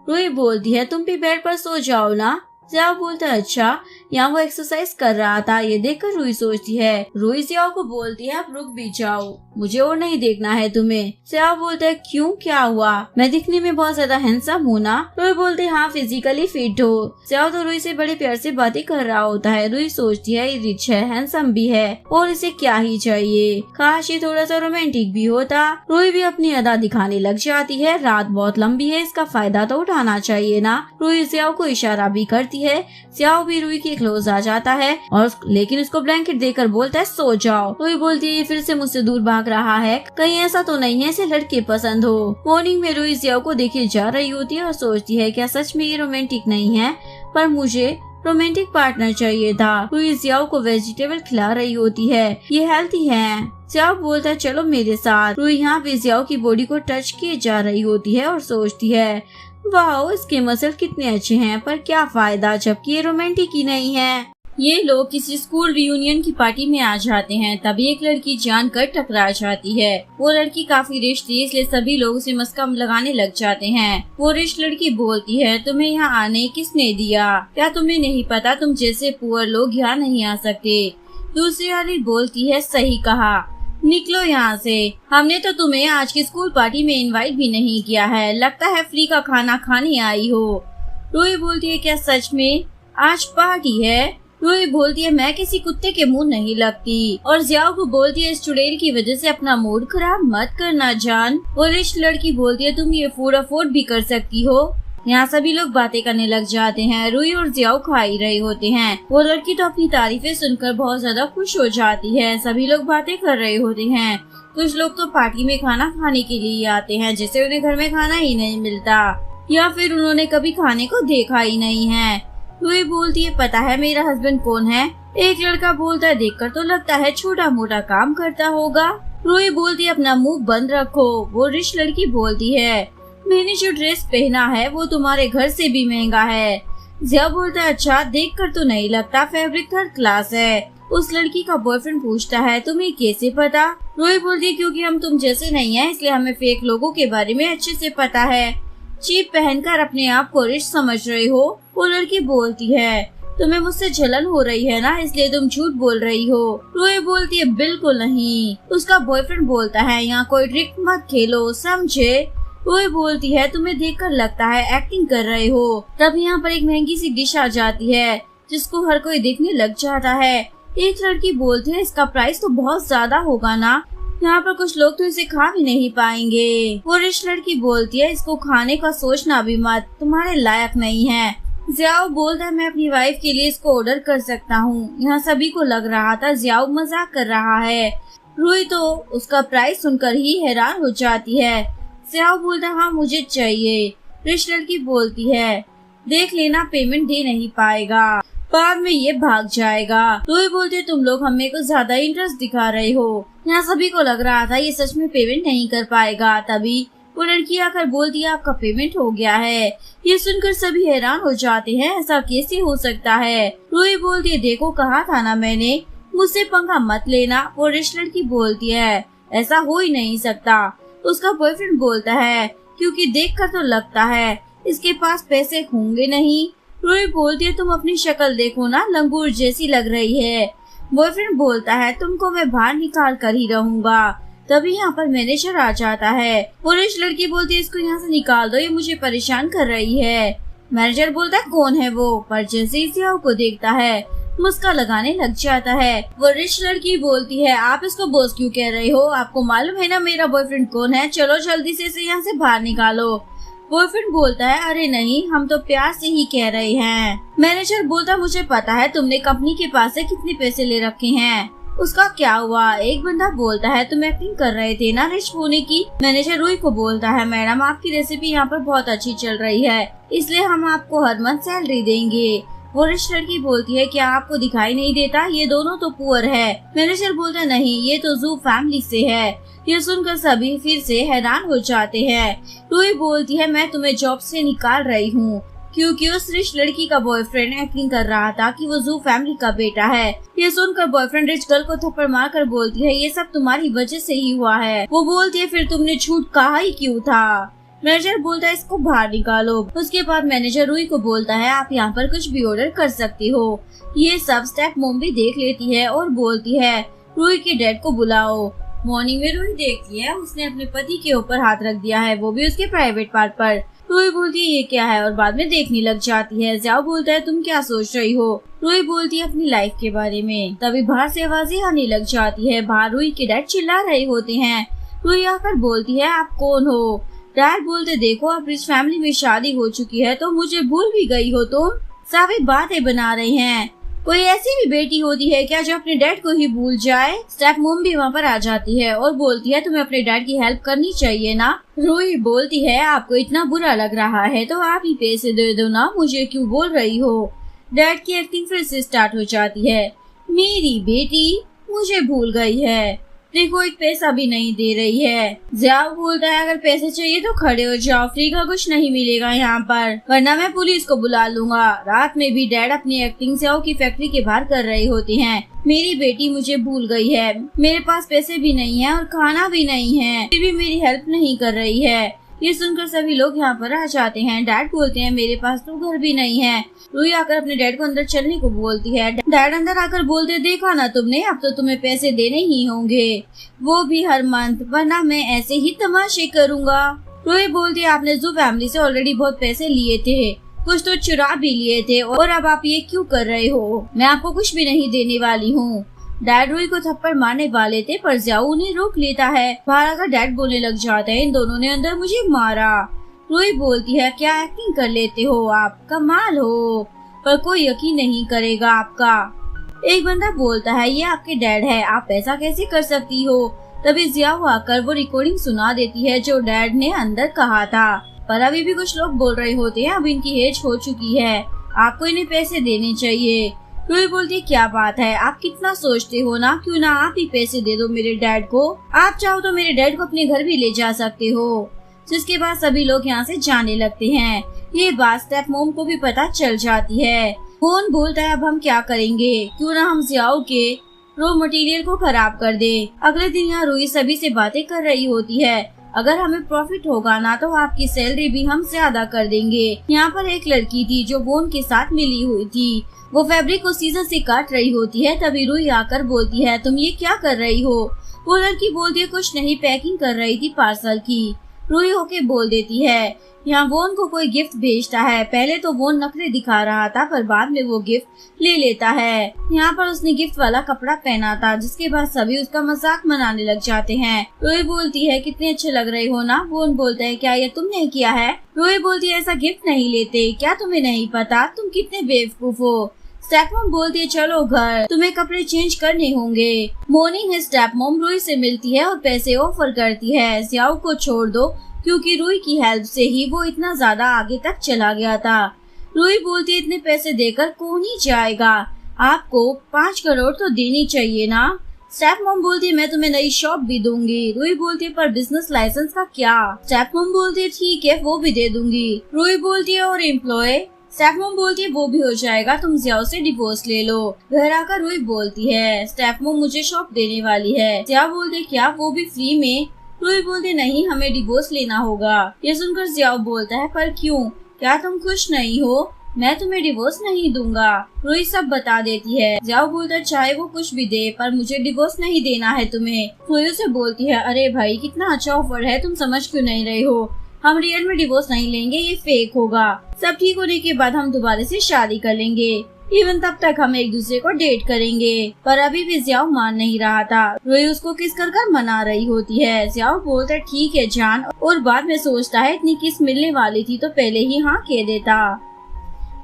रूही बोलती है तुम भी बेड पर सो जाओ ना। जियाओ बोलता है अच्छा। यहाँ वो एक्सरसाइज कर रहा था। ये देखकर रूही सोचती है। रूही जियाओ को बोलती है अब रुक भी जाओ, मुझे और नहीं देखना है तुम्हें। जियाओ बोलता है क्यों, क्या हुआ? मैं दिखने में बहुत ज्यादा हैंडसम हूँ ना? रूही बोलती है हाँ फिजिकली फिट हो। जियाओ तो रूही से बड़े प्यार से बातें कर रहा होता है। रूही सोचती है ये रिच है, हैंडसम भी है, और इसे क्या ही चाहिए, काश ये थोड़ा सा रोमांटिक भी होता। रूही भी अपनी अदा दिखाने लग जाती है। रात बहुत लंबी है, इसका फायदा तो उठाना चाहिए ना। रूही जियाओ को इशारा भी करती है। जियाओ भी रूही के क्लोज आ जाता है और लेकिन उसको ब्लैंकेट देकर बोलता है सो जाओ। रूही बोलती है ये फिर से मुझसे दूर भाग रहा है, कहीं ऐसा तो नहीं है इसे लड़के पसंद हो। मॉर्निंग में रूही जियाओ को देखे जा रही होती है और सोचती है क्या सच में ये रोमांटिक नहीं है, पर मुझे रोमांटिक पार्टनर चाहिए था। रूही जियाओ को वेजिटेबल खिला रही होती है, ये हेल्थी है। जियाओ बोलता है चलो मेरे साथ। रूही यहाँ पे जियाओ की बॉडी को टच किए जा रही होती है और सोचती है वाह इसके मसल कितने अच्छे हैं, पर क्या फायदा जबकि ये रोमांटिक ही नहीं है। ये लोग किसी स्कूल रियूनियन की पार्टी में आ जाते हैं। तभी एक लड़की जानकर टकरा जाती है। वो लड़की काफी रिच थी, इसलिए सभी लोग उसे मस्का लगाने लग जाते हैं। वो रिच लड़की बोलती है तुम्हें यहाँ आने किसने दिया, क्या तुम्हें नहीं पता तुम जैसे पुअर लोग यहाँ नहीं आ सकते। दूसरी वाली बोलती है सही कहा, निकलो यहाँ से, हमने तो तुम्हें आज की स्कूल पार्टी में इनवाइट भी नहीं किया है, लगता है फ्री का खाना खाने आई हो। रूही बोलती है क्या सच में आज पार्टी है? रूही बोलती है मैं किसी कुत्ते के मुंह नहीं लगती, और जियाओ को बोलती है इस चुड़ैल की वजह से अपना मूड खराब मत करना जान। वो रिच लड़की बोलती है तुम ये फूड अफोर्ड भी कर सकती हो। यहाँ सभी लोग बातें करने लग जाते हैं। रूही और जियाओ खा ही रहे होते हैं। वो लड़की तो अपनी तारीफें सुनकर बहुत ज्यादा खुश हो जाती है। सभी लोग बातें कर रहे होते हैं। कुछ लोग तो पार्टी में खाना खाने के लिए आते हैं, जैसे उन्हें घर में खाना ही नहीं मिलता या फिर उन्होंने कभी खाने को देखा ही नहीं है। रूही बोलती है पता है मेरा हस्बैंड कौन है? एक लड़का बोलता है देखकर तो लगता है छोटा मोटा काम करता होगा। रूही बोलती है अपना मुंह बंद रखो। वो रिच लड़की बोलती है मैंने जो ड्रेस पहना है वो तुम्हारे घर से भी महंगा है। जिया बोलता है अच्छा, देखकर तो नहीं लगता, फैब्रिक थर्ड क्लास है। उस लड़की का बॉयफ्रेंड पूछता है तुम्हें कैसे पता? रूही बोलती है क्योंकि हम तुम जैसे नहीं हैं, इसलिए हमें फेक लोगों के बारे में अच्छे से पता है। चीप पहनकर अपने आप को रिच समझ रहे हो? वो लड़की बोलती है तुम्हें मुझसे जलन हो रही है ना, इसलिए तुम झूठ बोल रही हो। रूही बोलती है बिल्कुल नहीं। उसका बॉयफ्रेंड बोलता है यहाँ कोई ट्रिक मत खेलो, समझे? रूही बोलती है तुम्हें देखकर लगता है एक्टिंग कर रहे हो। तब यहाँ पर एक महंगी सी डिश आ जाती है जिसको हर कोई देखने लग जाता है। एक लड़की बोलती है इसका प्राइस तो बहुत ज्यादा होगा ना, यहाँ पर कुछ लोग तो इसे खा भी नहीं पाएंगे। वो रिच लड़की बोलती है इसको खाने का सोचना भी मत, तुम्हारे लायक नहीं है। जियाओ बोलता है मैं अपनी वाइफ के लिए इसको ऑर्डर कर सकता हूँ। यहाँ सभी को लग रहा था जियाओ मजाक कर रहा है। रूही तो उसका प्राइस सुनकर ही हैरान हो जाती है। जियाओ बोलता है हाँ मुझे चाहिए। रिच लड़की बोलती है देख लेना पेमेंट दे नहीं पाएगा, बाद में ये भाग जाएगा। रूही बोलती है तुम लोग हमें को ज्यादा इंटरेस्ट दिखा रहे हो। यहाँ सभी को लग रहा था ये सच में पेमेंट नहीं कर पाएगा। तभी वो लड़की आकर बोलती है आपका पेमेंट हो गया है। ये सुनकर सभी हैरान हो जाते हैं, ऐसा कैसे हो सकता है? रूही बोलती है देखो कहा था ना मैंने, मुझसे पंगा मत लेना। वो रिच लड़की बोलती है ऐसा हो ही नहीं सकता। उसका बॉयफ्रेंड बोलता है क्योंकि देखकर तो लगता है इसके पास पैसे होंगे नहीं। रूही बोलती है तुम अपनी शक्ल देखो ना, लंगूर जैसी लग रही है। बॉयफ्रेंड बोलता है तुमको मैं बाहर निकाल कर ही रहूंगा। तभी यहाँ पर मैनेजर आ जाता है। वो रिच लड़की बोलती है इसको यहाँ से निकाल दो, ये मुझे परेशान कर रही है। मैनेजर बोलता है कौन है वो? पर जैसे ही जियाओ को देखता है मुस्का लगाने लग जाता है। वो रिच लड़की बोलती है आप इसको बॉस क्यों कह रहे हो? आपको मालूम है ना मेरा बॉयफ्रेंड कौन है? चलो जल्दी से इसे यहाँ से बाहर निकालो। बॉयफ्रेंड बोलता है अरे नहीं, हम तो प्यार से ही कह रहे हैं। मैनेजर बोलता मुझे पता है तुमने कंपनी के पास से कितने पैसे ले रखे हैं, उसका क्या हुआ? एक बंदा बोलता है तुम एक्टिंग कर रहे थे ना रिच होने की। मैनेजर रूही को बोलता है मैडम आपकी रेसिपी यहाँ पर बहुत अच्छी चल रही है, इसलिए हम आपको हर मंथ सैलरी देंगे। वो रिच लड़की बोलती है क्या आपको दिखाई नहीं देता, ये दोनों तो पुअर है। मैनेजर बोलता है नहीं, ये तो जू फैमिली से है। ये सुनकर सभी फिर से हैरान हो जाते हैं। रूही बोलती है मैं तुम्हें जॉब से निकाल रही हूँ क्योंकि उस रिच लड़की का बॉयफ्रेंड एक्टिंग कर रहा था कि वो जू फैमिली का बेटा है। ये सुनकर बॉयफ्रेंड रिच गर्ल को थप्पड़ मारकर बोलती है ये सब तुम्हारी वजह से ही हुआ है। वो बोलती है फिर तुमने झूठ कहा ही क्यों था? मैनेजर बोलता है इसको बाहर निकालो। उसके बाद मैनेजर रूही को बोलता है आप यहाँ पर कुछ भी ऑर्डर कर सकती हो। ये सब स्टेप मोम भी देख लेती है और बोलती है रूही के डैड को बुलाओ। मॉर्निंग में रूही देखती है उसने अपने पति के ऊपर हाथ रख दिया है, वो भी उसके प्राइवेट पार्ट पर। रूही बोलती है ये क्या है और बाद में देखने लग जाती है। जियाओ बोलता है तुम क्या सोच रही हो? रूही बोलती है अपनी लाइफ के बारे में। तभी बाहर से आवाजें आने लग जाती है। बाहर रूही के डैड चिल्ला रहे होते हैं। रूही आकर बोलती है आप कौन हो? डैड बोलते देखो अब रिच फैमिली में शादी हो चुकी है तो मुझे भूल भी गई हो तुम। सभी बातें बना रहे हैं। कोई ऐसी भी बेटी होती है क्या जो अपने डैड को ही भूल जाए? स्टेप मोम भी वहाँ पर आ जाती है और बोलती है तुम्हें अपने डैड की हेल्प करनी चाहिए ना। रूही बोलती है आपको इतना बुरा लग रहा है तो आप ही पैसे दे दो ना, मुझे क्यों बोल रही हो? डैड की एक्टिंग फिर से स्टार्ट हो जाती है। मेरी बेटी मुझे भूल गई है, देखो एक पैसा भी नहीं दे रही है। जियाओ बोलता है अगर पैसे चाहिए तो खड़े हो जाओ, फ्री का कुछ नहीं मिलेगा यहाँ पर, वरना मैं पुलिस को बुला लूंगा। रात में भी डैड अपनी एक्टिंग जियाओ की फैक्ट्री के बाहर कर रहे होते हैं। मेरी बेटी मुझे भूल गई है, मेरे पास पैसे भी नहीं है और खाना भी नहीं है, फिर भी मेरी हेल्प नहीं कर रही है। ये सुनकर सभी लोग यहाँ पर आ जाते हैं। डैड बोलते हैं मेरे पास तो घर भी नहीं है। रूही आकर अपने डैड को अंदर चलने को बोलती है। डैड अंदर आकर बोलते देखा ना तुमने, अब तो तुम्हें पैसे देने ही होंगे, वो भी हर मंथ, वरना मैं ऐसे ही तमाशे करूँगा। रूही बोलती है आपने जू फैमिली से ऑलरेडी बहुत पैसे लिए थे, कुछ तो चुरा भी लिए थे, और अब आप ये क्यों कर रहे हो? मैं आपको कुछ भी नहीं देने वाली हूँ। डैड रूही को थप्पड़ मारने वाले थे पर जियाओ उन्हें रोक लेता है। बाहर आकर डैड बोलने लग जाते हैं इन दोनों ने अंदर मुझे मारा। रूही बोलती है क्या एक्टिंग कर लेते हो आप, कमाल हो, पर कोई यकीन नहीं करेगा आपका। एक बंदा बोलता है ये आपके डैड है, आप ऐसा कैसे कर सकती हो? तभी जियाओ आकर वो रिकॉर्डिंग सुना देती है जो डैड ने अंदर कहा था। पर अभी भी कुछ लोग बोल रहे होते हैं अब इनकी एज हो चुकी है, आपको इन्हें पैसे देने चाहिए। रूही बोलती है क्या बात है, आप कितना सोचते हो ना, क्यों ना आप ही पैसे दे दो मेरे डैड को, आप चाहो तो मेरे डैड को अपने घर भी ले जा सकते हो। जिसके बाद सभी लोग यहाँ से जाने लगते हैं। ये बात स्टेप मोम को भी पता चल जाती है। कौन बोलता है अब हम क्या करेंगे, क्यों ना हम जियाओ के रॉ मटेरियल को खराब कर दे। अगले दिन यहाँ रूही सभी से बातें कर रही होती है, अगर हमें प्रॉफिट होगा ना तो आपकी सैलरी भी हम ज्यादा कर देंगे। यहाँ पर एक लड़की थी जो वोन के साथ मिली हुई थी, वो फैब्रिक को सीजर से काट रही होती है। तभी रूही आकर बोलती है तुम ये क्या कर रही हो? वो लड़की बोलती है कुछ नहीं, पैकिंग कर रही थी पार्सल की। रूही होके बोल देती है यहाँ वोन को कोई गिफ्ट भेजता है। पहले तो वोन नखरे दिखा रहा था पर बाद में वो गिफ्ट ले लेता है। यहाँ पर उसने गिफ्ट वाला कपड़ा पहना था, जिसके बाद सभी उसका मजाक मनाने लग जाते हैं। रूही बोलती है कितने अच्छे लग रहे हो ना। वोन बोलता है क्या ये तुमने किया है? रूही बोलती है ऐसा गिफ्ट नहीं लेते, क्या तुम्हें नहीं पता, तुम कितने बेवकूफ हो। स्टेपमॉम बोलती है चलो घर, तुम्हें कपड़े चेंज करने होंगे। मॉर्निंग में स्टेपमॉम रूही से मिलती है और पैसे ऑफर करती है जियाओ को छोड़ दो, क्योंकि रूही की हेल्प से ही वो इतना ज्यादा आगे तक चला गया था। रूही बोलती है इतने पैसे देकर कौन ही जाएगा, आपको 5 करोड़ तो देनी चाहिए ना। स्टेपमॉम बोलती है मैं तुम्हें नई शॉप भी दूंगी। रूही बोलती है पर बिजनेस लाइसेंस का क्या? स्टेपमॉम बोलती है ठीक है वो भी दे दूंगी। रूही बोलती है और एम्प्लॉय? स्टेपमॉम बोलती है वो भी हो जाएगा, तुम जियाओ से डिवोर्स ले लो। घर आकर रूही बोलती है स्टेपमॉम मुझे शॉप देने वाली है। जियाओ बोलते क्या वो भी फ्री में? रूही बोलती नहीं हमें डिवोर्स लेना होगा। ये सुनकर जियाओ बोलता है पर क्यों, क्या तुम खुश नहीं हो? मैं तुम्हें डिवोर्स नहीं दूंगा। रूही सब बता देती है। जियाओ बोलता है चाहे वो कुछ भी दे पर मुझे डिवोर्स नहीं देना है तुम्हें। रूही से बोलती है अरे भाई कितना अच्छा ऑफर है, तुम समझ क्यों नहीं रहे हो, हम रियल में डिवोर्स नहीं लेंगे, ये फेक होगा। सब ठीक होने के बाद हम दोबारा से शादी कर लेंगे, इवन तब तक हम एक दूसरे को डेट करेंगे। पर अभी भी जियाओ मान नहीं रहा था। रूही उसको किस कर मना रही होती है। जियाओ बोलता है ठीक है जान, और बाद में सोचता है इतनी किस मिलने वाली थी तो पहले ही हाँ कह देता।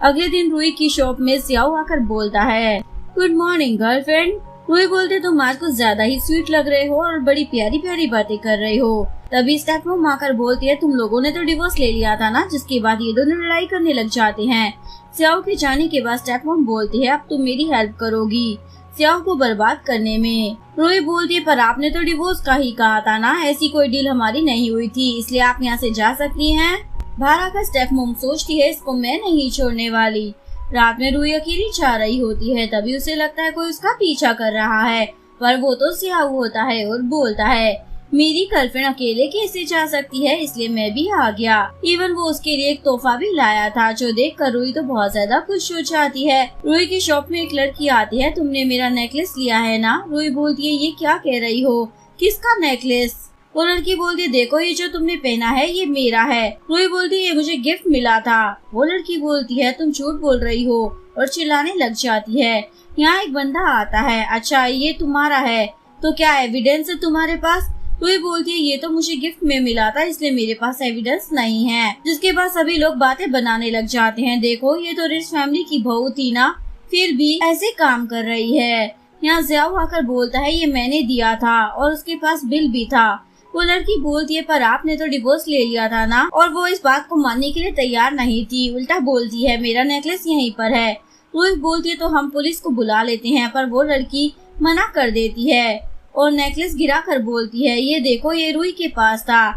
अगले दिन रूही की शॉप में जियाओ आकर बोलता है गुड मॉर्निंग गर्लफ्रेंड। रूही बोलते तुम आज कुछ ज्यादा ही स्वीट लग रहे हो और बड़ी प्यारी प्यारी बातें कर रहे हो। तभी स्टेपमॉम आकर बोलती है तुम लोगों ने तो डिवोर्स ले लिया था ना। जिसके बाद ये दोनों लड़ाई करने लग जाते हैं। जियाओ के जाने के बाद स्टेपमॉम बोलती है अब तुम मेरी हेल्प करोगी जियाओ को बर्बाद करने में। रूही बोलती है पर आपने तो डिवोर्स का ही कहा था ना, ऐसी कोई डील हमारी नहीं हुई थी, इसलिए आप यहाँ से जा सकती हैं। बाहर आकर स्टेपमॉम सोचती है इसको मैं नहीं छोड़ने वाली। रात में रूही अकेली जा रही होती है, तभी उसे लगता है कोई उसका पीछा कर रहा है, पर वो तो जियाओ होता है और बोलता है मेरी गर्लफ्रेंड अकेले कैसे जा सकती है, इसलिए मैं भी आ गया। इवन वो उसके लिए एक तोहफा भी लाया था, जो देखकर रूही तो बहुत ज्यादा खुश हो जाती है। रूही की शॉप में एक लड़की आती है तुमने मेरा नेकलेस लिया है ना। रूही बोलती है ये क्या कह रही हो, किसका नेकलेस? वो लड़की बोलती है देखो ये जो तुमने पहना है ये मेरा है। रूही बोलती है ये मुझे गिफ्ट मिला था। वो लड़की बोलती है तुम झूठ बोल रही हो और चिल्लाने लग जाती है। यहाँ एक बंदा आता है अच्छा ये तुम्हारा है तो क्या एविडेंस है तुम्हारे पास? रूही बोलती है ये तो मुझे गिफ्ट में मिला था इसलिए मेरे पास एविडेंस नहीं है। जिसके बाद सभी लोग बातें बनाने लग जाते हैं देखो ये तो रिच फैमिली की बहू थी ना, फिर भी ऐसे काम कर रही है। यहाँ जियाओ आकर बोलता है ये मैंने दिया था और उसके पास बिल भी था। वो लड़की बोलती है पर आपने तो डिवोर्स ले लिया था ना, और वो इस बात को मानने के लिए तैयार नहीं थी, उल्टा बोलती है मेरा नेकलेस यहीं पर है। रूही बोलती है तो हम पुलिस को बुला लेते हैं, पर वो लड़की मना कर देती है और नेकलेस गिरा कर बोलती है ये देखो ये रूही के पास था।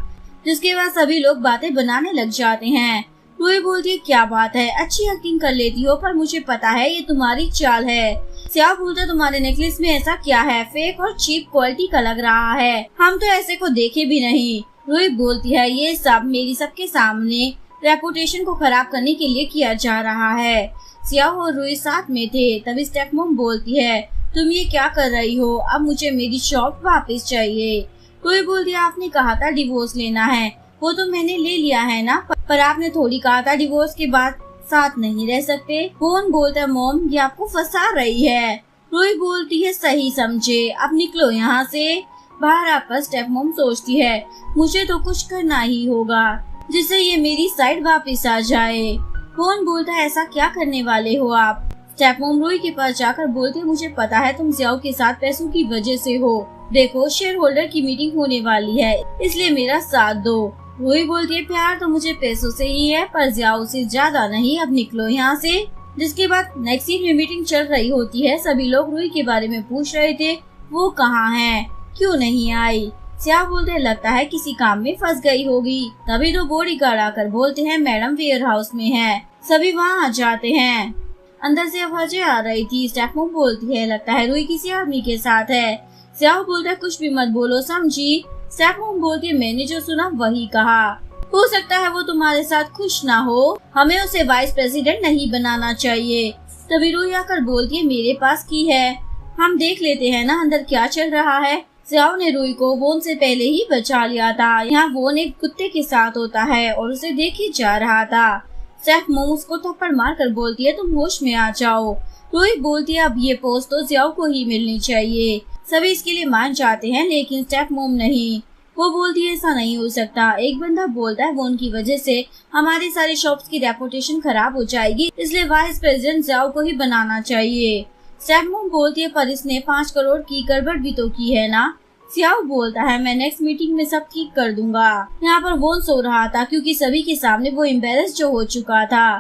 जिसके बाद सभी लोग बातें बनाने लग जाते हैं। रूही बोलती है क्या बात है, अच्छी एक्टिंग कर लेती हो, पर मुझे पता है ये तुम्हारी चाल है। जियाओ बोलता तुम्हारे नेकलेस में ऐसा क्या है, फेक और चीप क्वालिटी का लग रहा है, हम तो ऐसे को देखे भी नहीं। रूही बोलती है ये सब मेरी सबके सामने रेपुटेशन को खराब करने के लिए किया जा रहा है। सियाओ और रूही साथ में थे। तभी स्टेपमॉम बोलती है तुम ये क्या कर रही हो, अब मुझे मेरी शॉप वापस चाहिए। रूही बोलती है आपने कहा था डिवोर्स लेना है, वो तो मैंने ले लिया है ना, पर आपने थोड़ी कहा था डिवोर्स के बाद साथ नहीं रह सकते। कौन बोलता है मॉम ये आपको फंसा रही है। रूही बोलती है सही समझे, अब निकलो यहाँ से। बाहर आकर स्टेपमॉम सोचती है मुझे तो कुछ करना ही होगा जिससे ये मेरी साइड वापस आ जाए। कौन बोलता है ऐसा क्या करने वाले हो आप। स्टेपमॉम रूही के पास जाकर बोलते है मुझे पता है तुम जियाओ के साथ पैसों की वजह से हो, देखो शेयर होल्डर की मीटिंग होने वाली है इसलिए मेरा साथ दो। रूही बोलती है प्यार तो मुझे पैसों से ही है पर जियाओ से ज्यादा नहीं, अब निकलो यहाँ से। जिसके बाद नेक्स्ट सीन में मीटिंग चल रही होती है। सभी लोग रूही के बारे में पूछ रहे थे वो कहाँ है, क्यों नहीं आई। सियाओ बोलते लगता है किसी काम में फंस गई होगी। तभी दो बॉडीगार्ड आकर बोलते हैं मैडम वेयर हाउस में है। सभी वहाँ आ जाते हैं। अंदर से आवाजें आ रही थी। स्टेपमॉम बोलती है लगता है रूही किसी आदमी के साथ है। सियाओ बोलता है कुछ भी मत बोलो समझी। स्टेपमॉम बोलती है मैंने जो सुना वही कहा, हो सकता है वो तुम्हारे साथ खुश ना हो, हमें उसे वाइस प्रेसिडेंट नहीं बनाना चाहिए। तभी रूही आकर बोलती है मेरे पास की है, हम देख लेते हैं ना अंदर क्या चल रहा है। सियाओ ने रूही को वोन से पहले ही बचा लिया था। यहाँ वोन एक कुत्ते के साथ होता है और उसे देख ही जा रहा था। स्टेपमॉम उसको थप्पड़ मार कर बोलती है तुम होश में आ जाओ। रूही बोलती है अब ये पोस्ट तो सियाओ को ही मिलनी चाहिए। सभी इसके लिए मान जाते हैं लेकिन स्टेपमॉम नहीं। वो बोलती है ऐसा नहीं हो सकता। एक बंदा बोलता है वोन की वजह से हमारी सारी शॉप्स की रेपुटेशन खराब हो जाएगी इसलिए वाइस प्रेसिडेंट जियाओ को ही बनाना चाहिए। स्टेपमॉम बोलती है पर इसने 5 करोड़ की गड़बड़ भी तो की है ना। सियाओ बोलता है मैं नेक्स्ट मीटिंग में सब ठीक कर दूंगा। यहाँ पर वोन सो रहा था क्योंकि सभी के सामने वो एम्बेरस जो हो चुका था।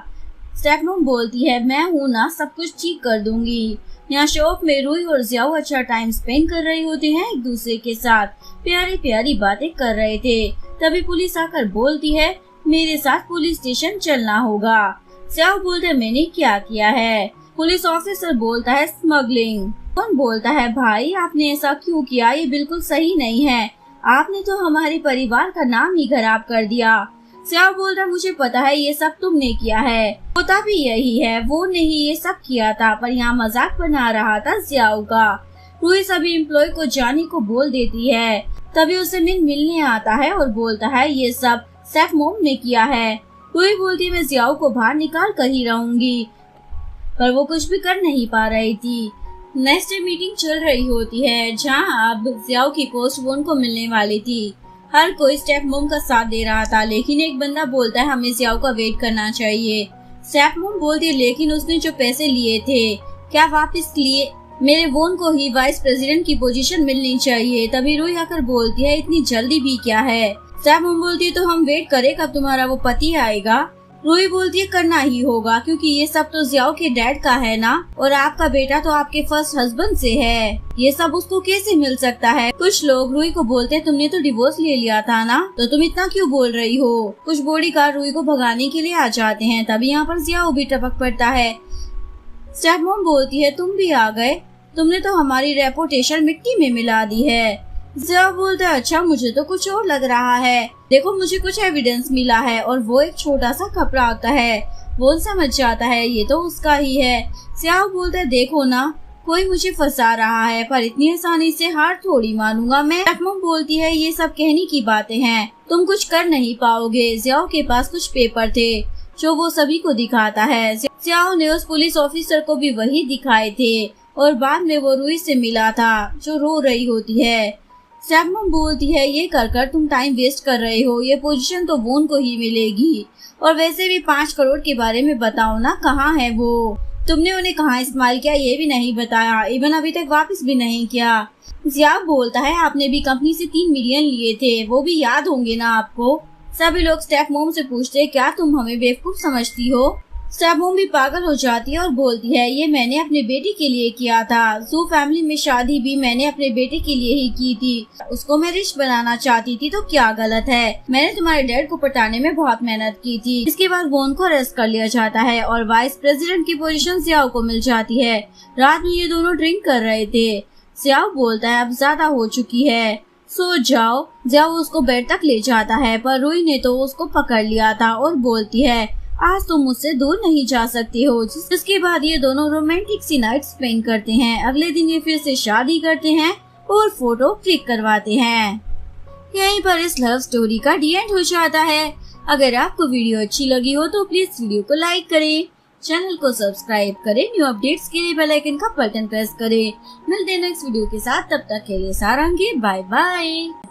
स्टेपमॉम बोलती है मैं हूँ ना, सब कुछ ठीक कर दूंगी। यहाँ शॉप में रूही और जियाओ अच्छा टाइम स्पेंड कर रहे होते हैं, एक दूसरे के साथ प्यारी प्यारी बातें कर रहे थे। तभी पुलिस आकर बोलती है मेरे साथ पुलिस स्टेशन चलना होगा। सियाओ बोलते है मैंने क्या किया है। पुलिस ऑफिसर बोलता है स्मगलिंग। कौन बोलता है भाई आपने ऐसा क्यों किया, ये बिल्कुल सही नहीं है, आपने तो हमारे परिवार का नाम ही खराब कर दिया। सियाओ बोलता मुझे पता है ये सब तुमने किया है, होता भी यही है, वो नहीं ये सब किया था पर यहाँ मजाक बना रहा था सियाओ का। रूही सभी एम्प्लॉय को जाने को बोल देती है। तभी उसे मिलने आता है और बोलता है ये सब स्टेपमॉम ने किया है। रूही बोलती है मैं जियाओ को बाहर निकाल कर ही रहूंगी, पर वो कुछ भी कर नहीं पा रही थी। नेक्स्ट डे मीटिंग चल रही होती है जहाँ अब जियाओ की पोस्ट वोन को मिलने वाली थी। हर कोई स्टेपमॉम का साथ दे रहा था लेकिन एक बंदा बोलता है हमें जियाओ का वेट करना चाहिए। स्टेपमॉम बोलती है लेकिन उसने जो पैसे लिए थे क्या वापस लिए, मेरे वोन को ही वाइस प्रेसिडेंट की पोजीशन मिलनी चाहिए। तभी रूही आकर बोलती है इतनी जल्दी भी क्या है। स्टेपमॉम बोलती है तो हम वेट करें कब तुम्हारा वो पति आएगा। रूही बोलती है करना ही होगा क्योंकि ये सब तो जियाओ के डैड का है ना, और आपका बेटा तो आपके फर्स्ट हस्बैंड से है, ये सब उसको कैसे मिल सकता है। कुछ लोग रूही को बोलते हैं तुमने तो डिवोर्स ले लिया था ना, तो तुम इतना क्यों बोल रही हो। कुछ बॉडीगार्ड रूही को भगाने के लिए आ जाते हैं। तभी यहाँ पर जियाओ भी टपक पड़ता है। स्टेपमॉम बोलती है तुम भी आ गए, तुमने तो हमारी रेपुटेशन मिट्टी में मिला दी है। जियाओ बोलता है अच्छा मुझे तो कुछ और लग रहा है, देखो मुझे कुछ एविडेंस मिला है और वो एक छोटा सा कपड़ा होता है। वो समझ जाता है ये तो उसका ही है। जियाओ बोलता है देखो ना कोई मुझे फंसा रहा है पर इतनी आसानी से हार थोड़ी मानूंगा मैं। स्टेपमॉम बोलती है ये सब कहने की बातें हैं, तुम कुछ कर नहीं पाओगे। जियाओ के पास कुछ पेपर थे जो वो सभी को दिखाता है। जियाओ ने उस पुलिस ऑफिसर को भी वही दिखाए थे और बाद में वो रूही से मिला था जो रो रही होती है। स्टेपमॉम बोलती है ये कर तुम टाइम वेस्ट कर रहे हो, ये पोजीशन तो वोन को ही मिलेगी, और वैसे भी 5 करोड़ के बारे में बताओ ना, कहाँ है वो, तुमने उन्हें कहाँ इस्तेमाल किया ये भी नहीं बताया, इवन अभी तक वापस भी नहीं किया। जियाओ बोलता है आपने भी कंपनी से 3 मिलियन लिए थे, वो भी याद होंगे ना आपको। सभी लोग स्टेपमॉम से पूछते क्या तुम हमें बेवकूफ समझती हो। स्टेपमॉम भी पागल हो जाती है और बोलती है ये मैंने अपने बेटे के लिए किया था, जू फैमिली में शादी भी मैंने अपने बेटे के लिए ही की थी, उसको मैं रिच बनाना चाहती थी तो क्या गलत है, मैंने तुम्हारे डैड को पटाने में बहुत मेहनत की थी। इसके बाद वोन को अरेस्ट कर लिया जाता है और वाइस प्रेसिडेंट की पोजीशन जियाओ को मिल जाती है। रात में ये दोनों ड्रिंक कर रहे थे। जियाओ बोलता है अब ज्यादा हो चुकी है। सो जाओ जाओ उसको बेड तक ले जाता है, पर रूही ने तो उसको पकड़ लिया था और बोलती है आज तुम मुझसे दूर नहीं जा सकती हो। जिसके बाद ये दोनों रोमांटिक सी नाइट स्पेंड करते हैं। अगले दिन ये फिर से शादी करते हैं और फोटो क्लिक करवाते हैं। यहीं पर इस लव स्टोरी का डी एंड हो जाता है। अगर आपको वीडियो अच्छी लगी हो तो प्लीज वीडियो को लाइक करें, चैनल को सब्सक्राइब करें, न्यू अपडेट्स के लिए बेल आइकन का बटन प्रेस करें। मिलते हैं नेक्स्ट वीडियो के साथ, तब तक के लिए सारंगी, बाय बाय।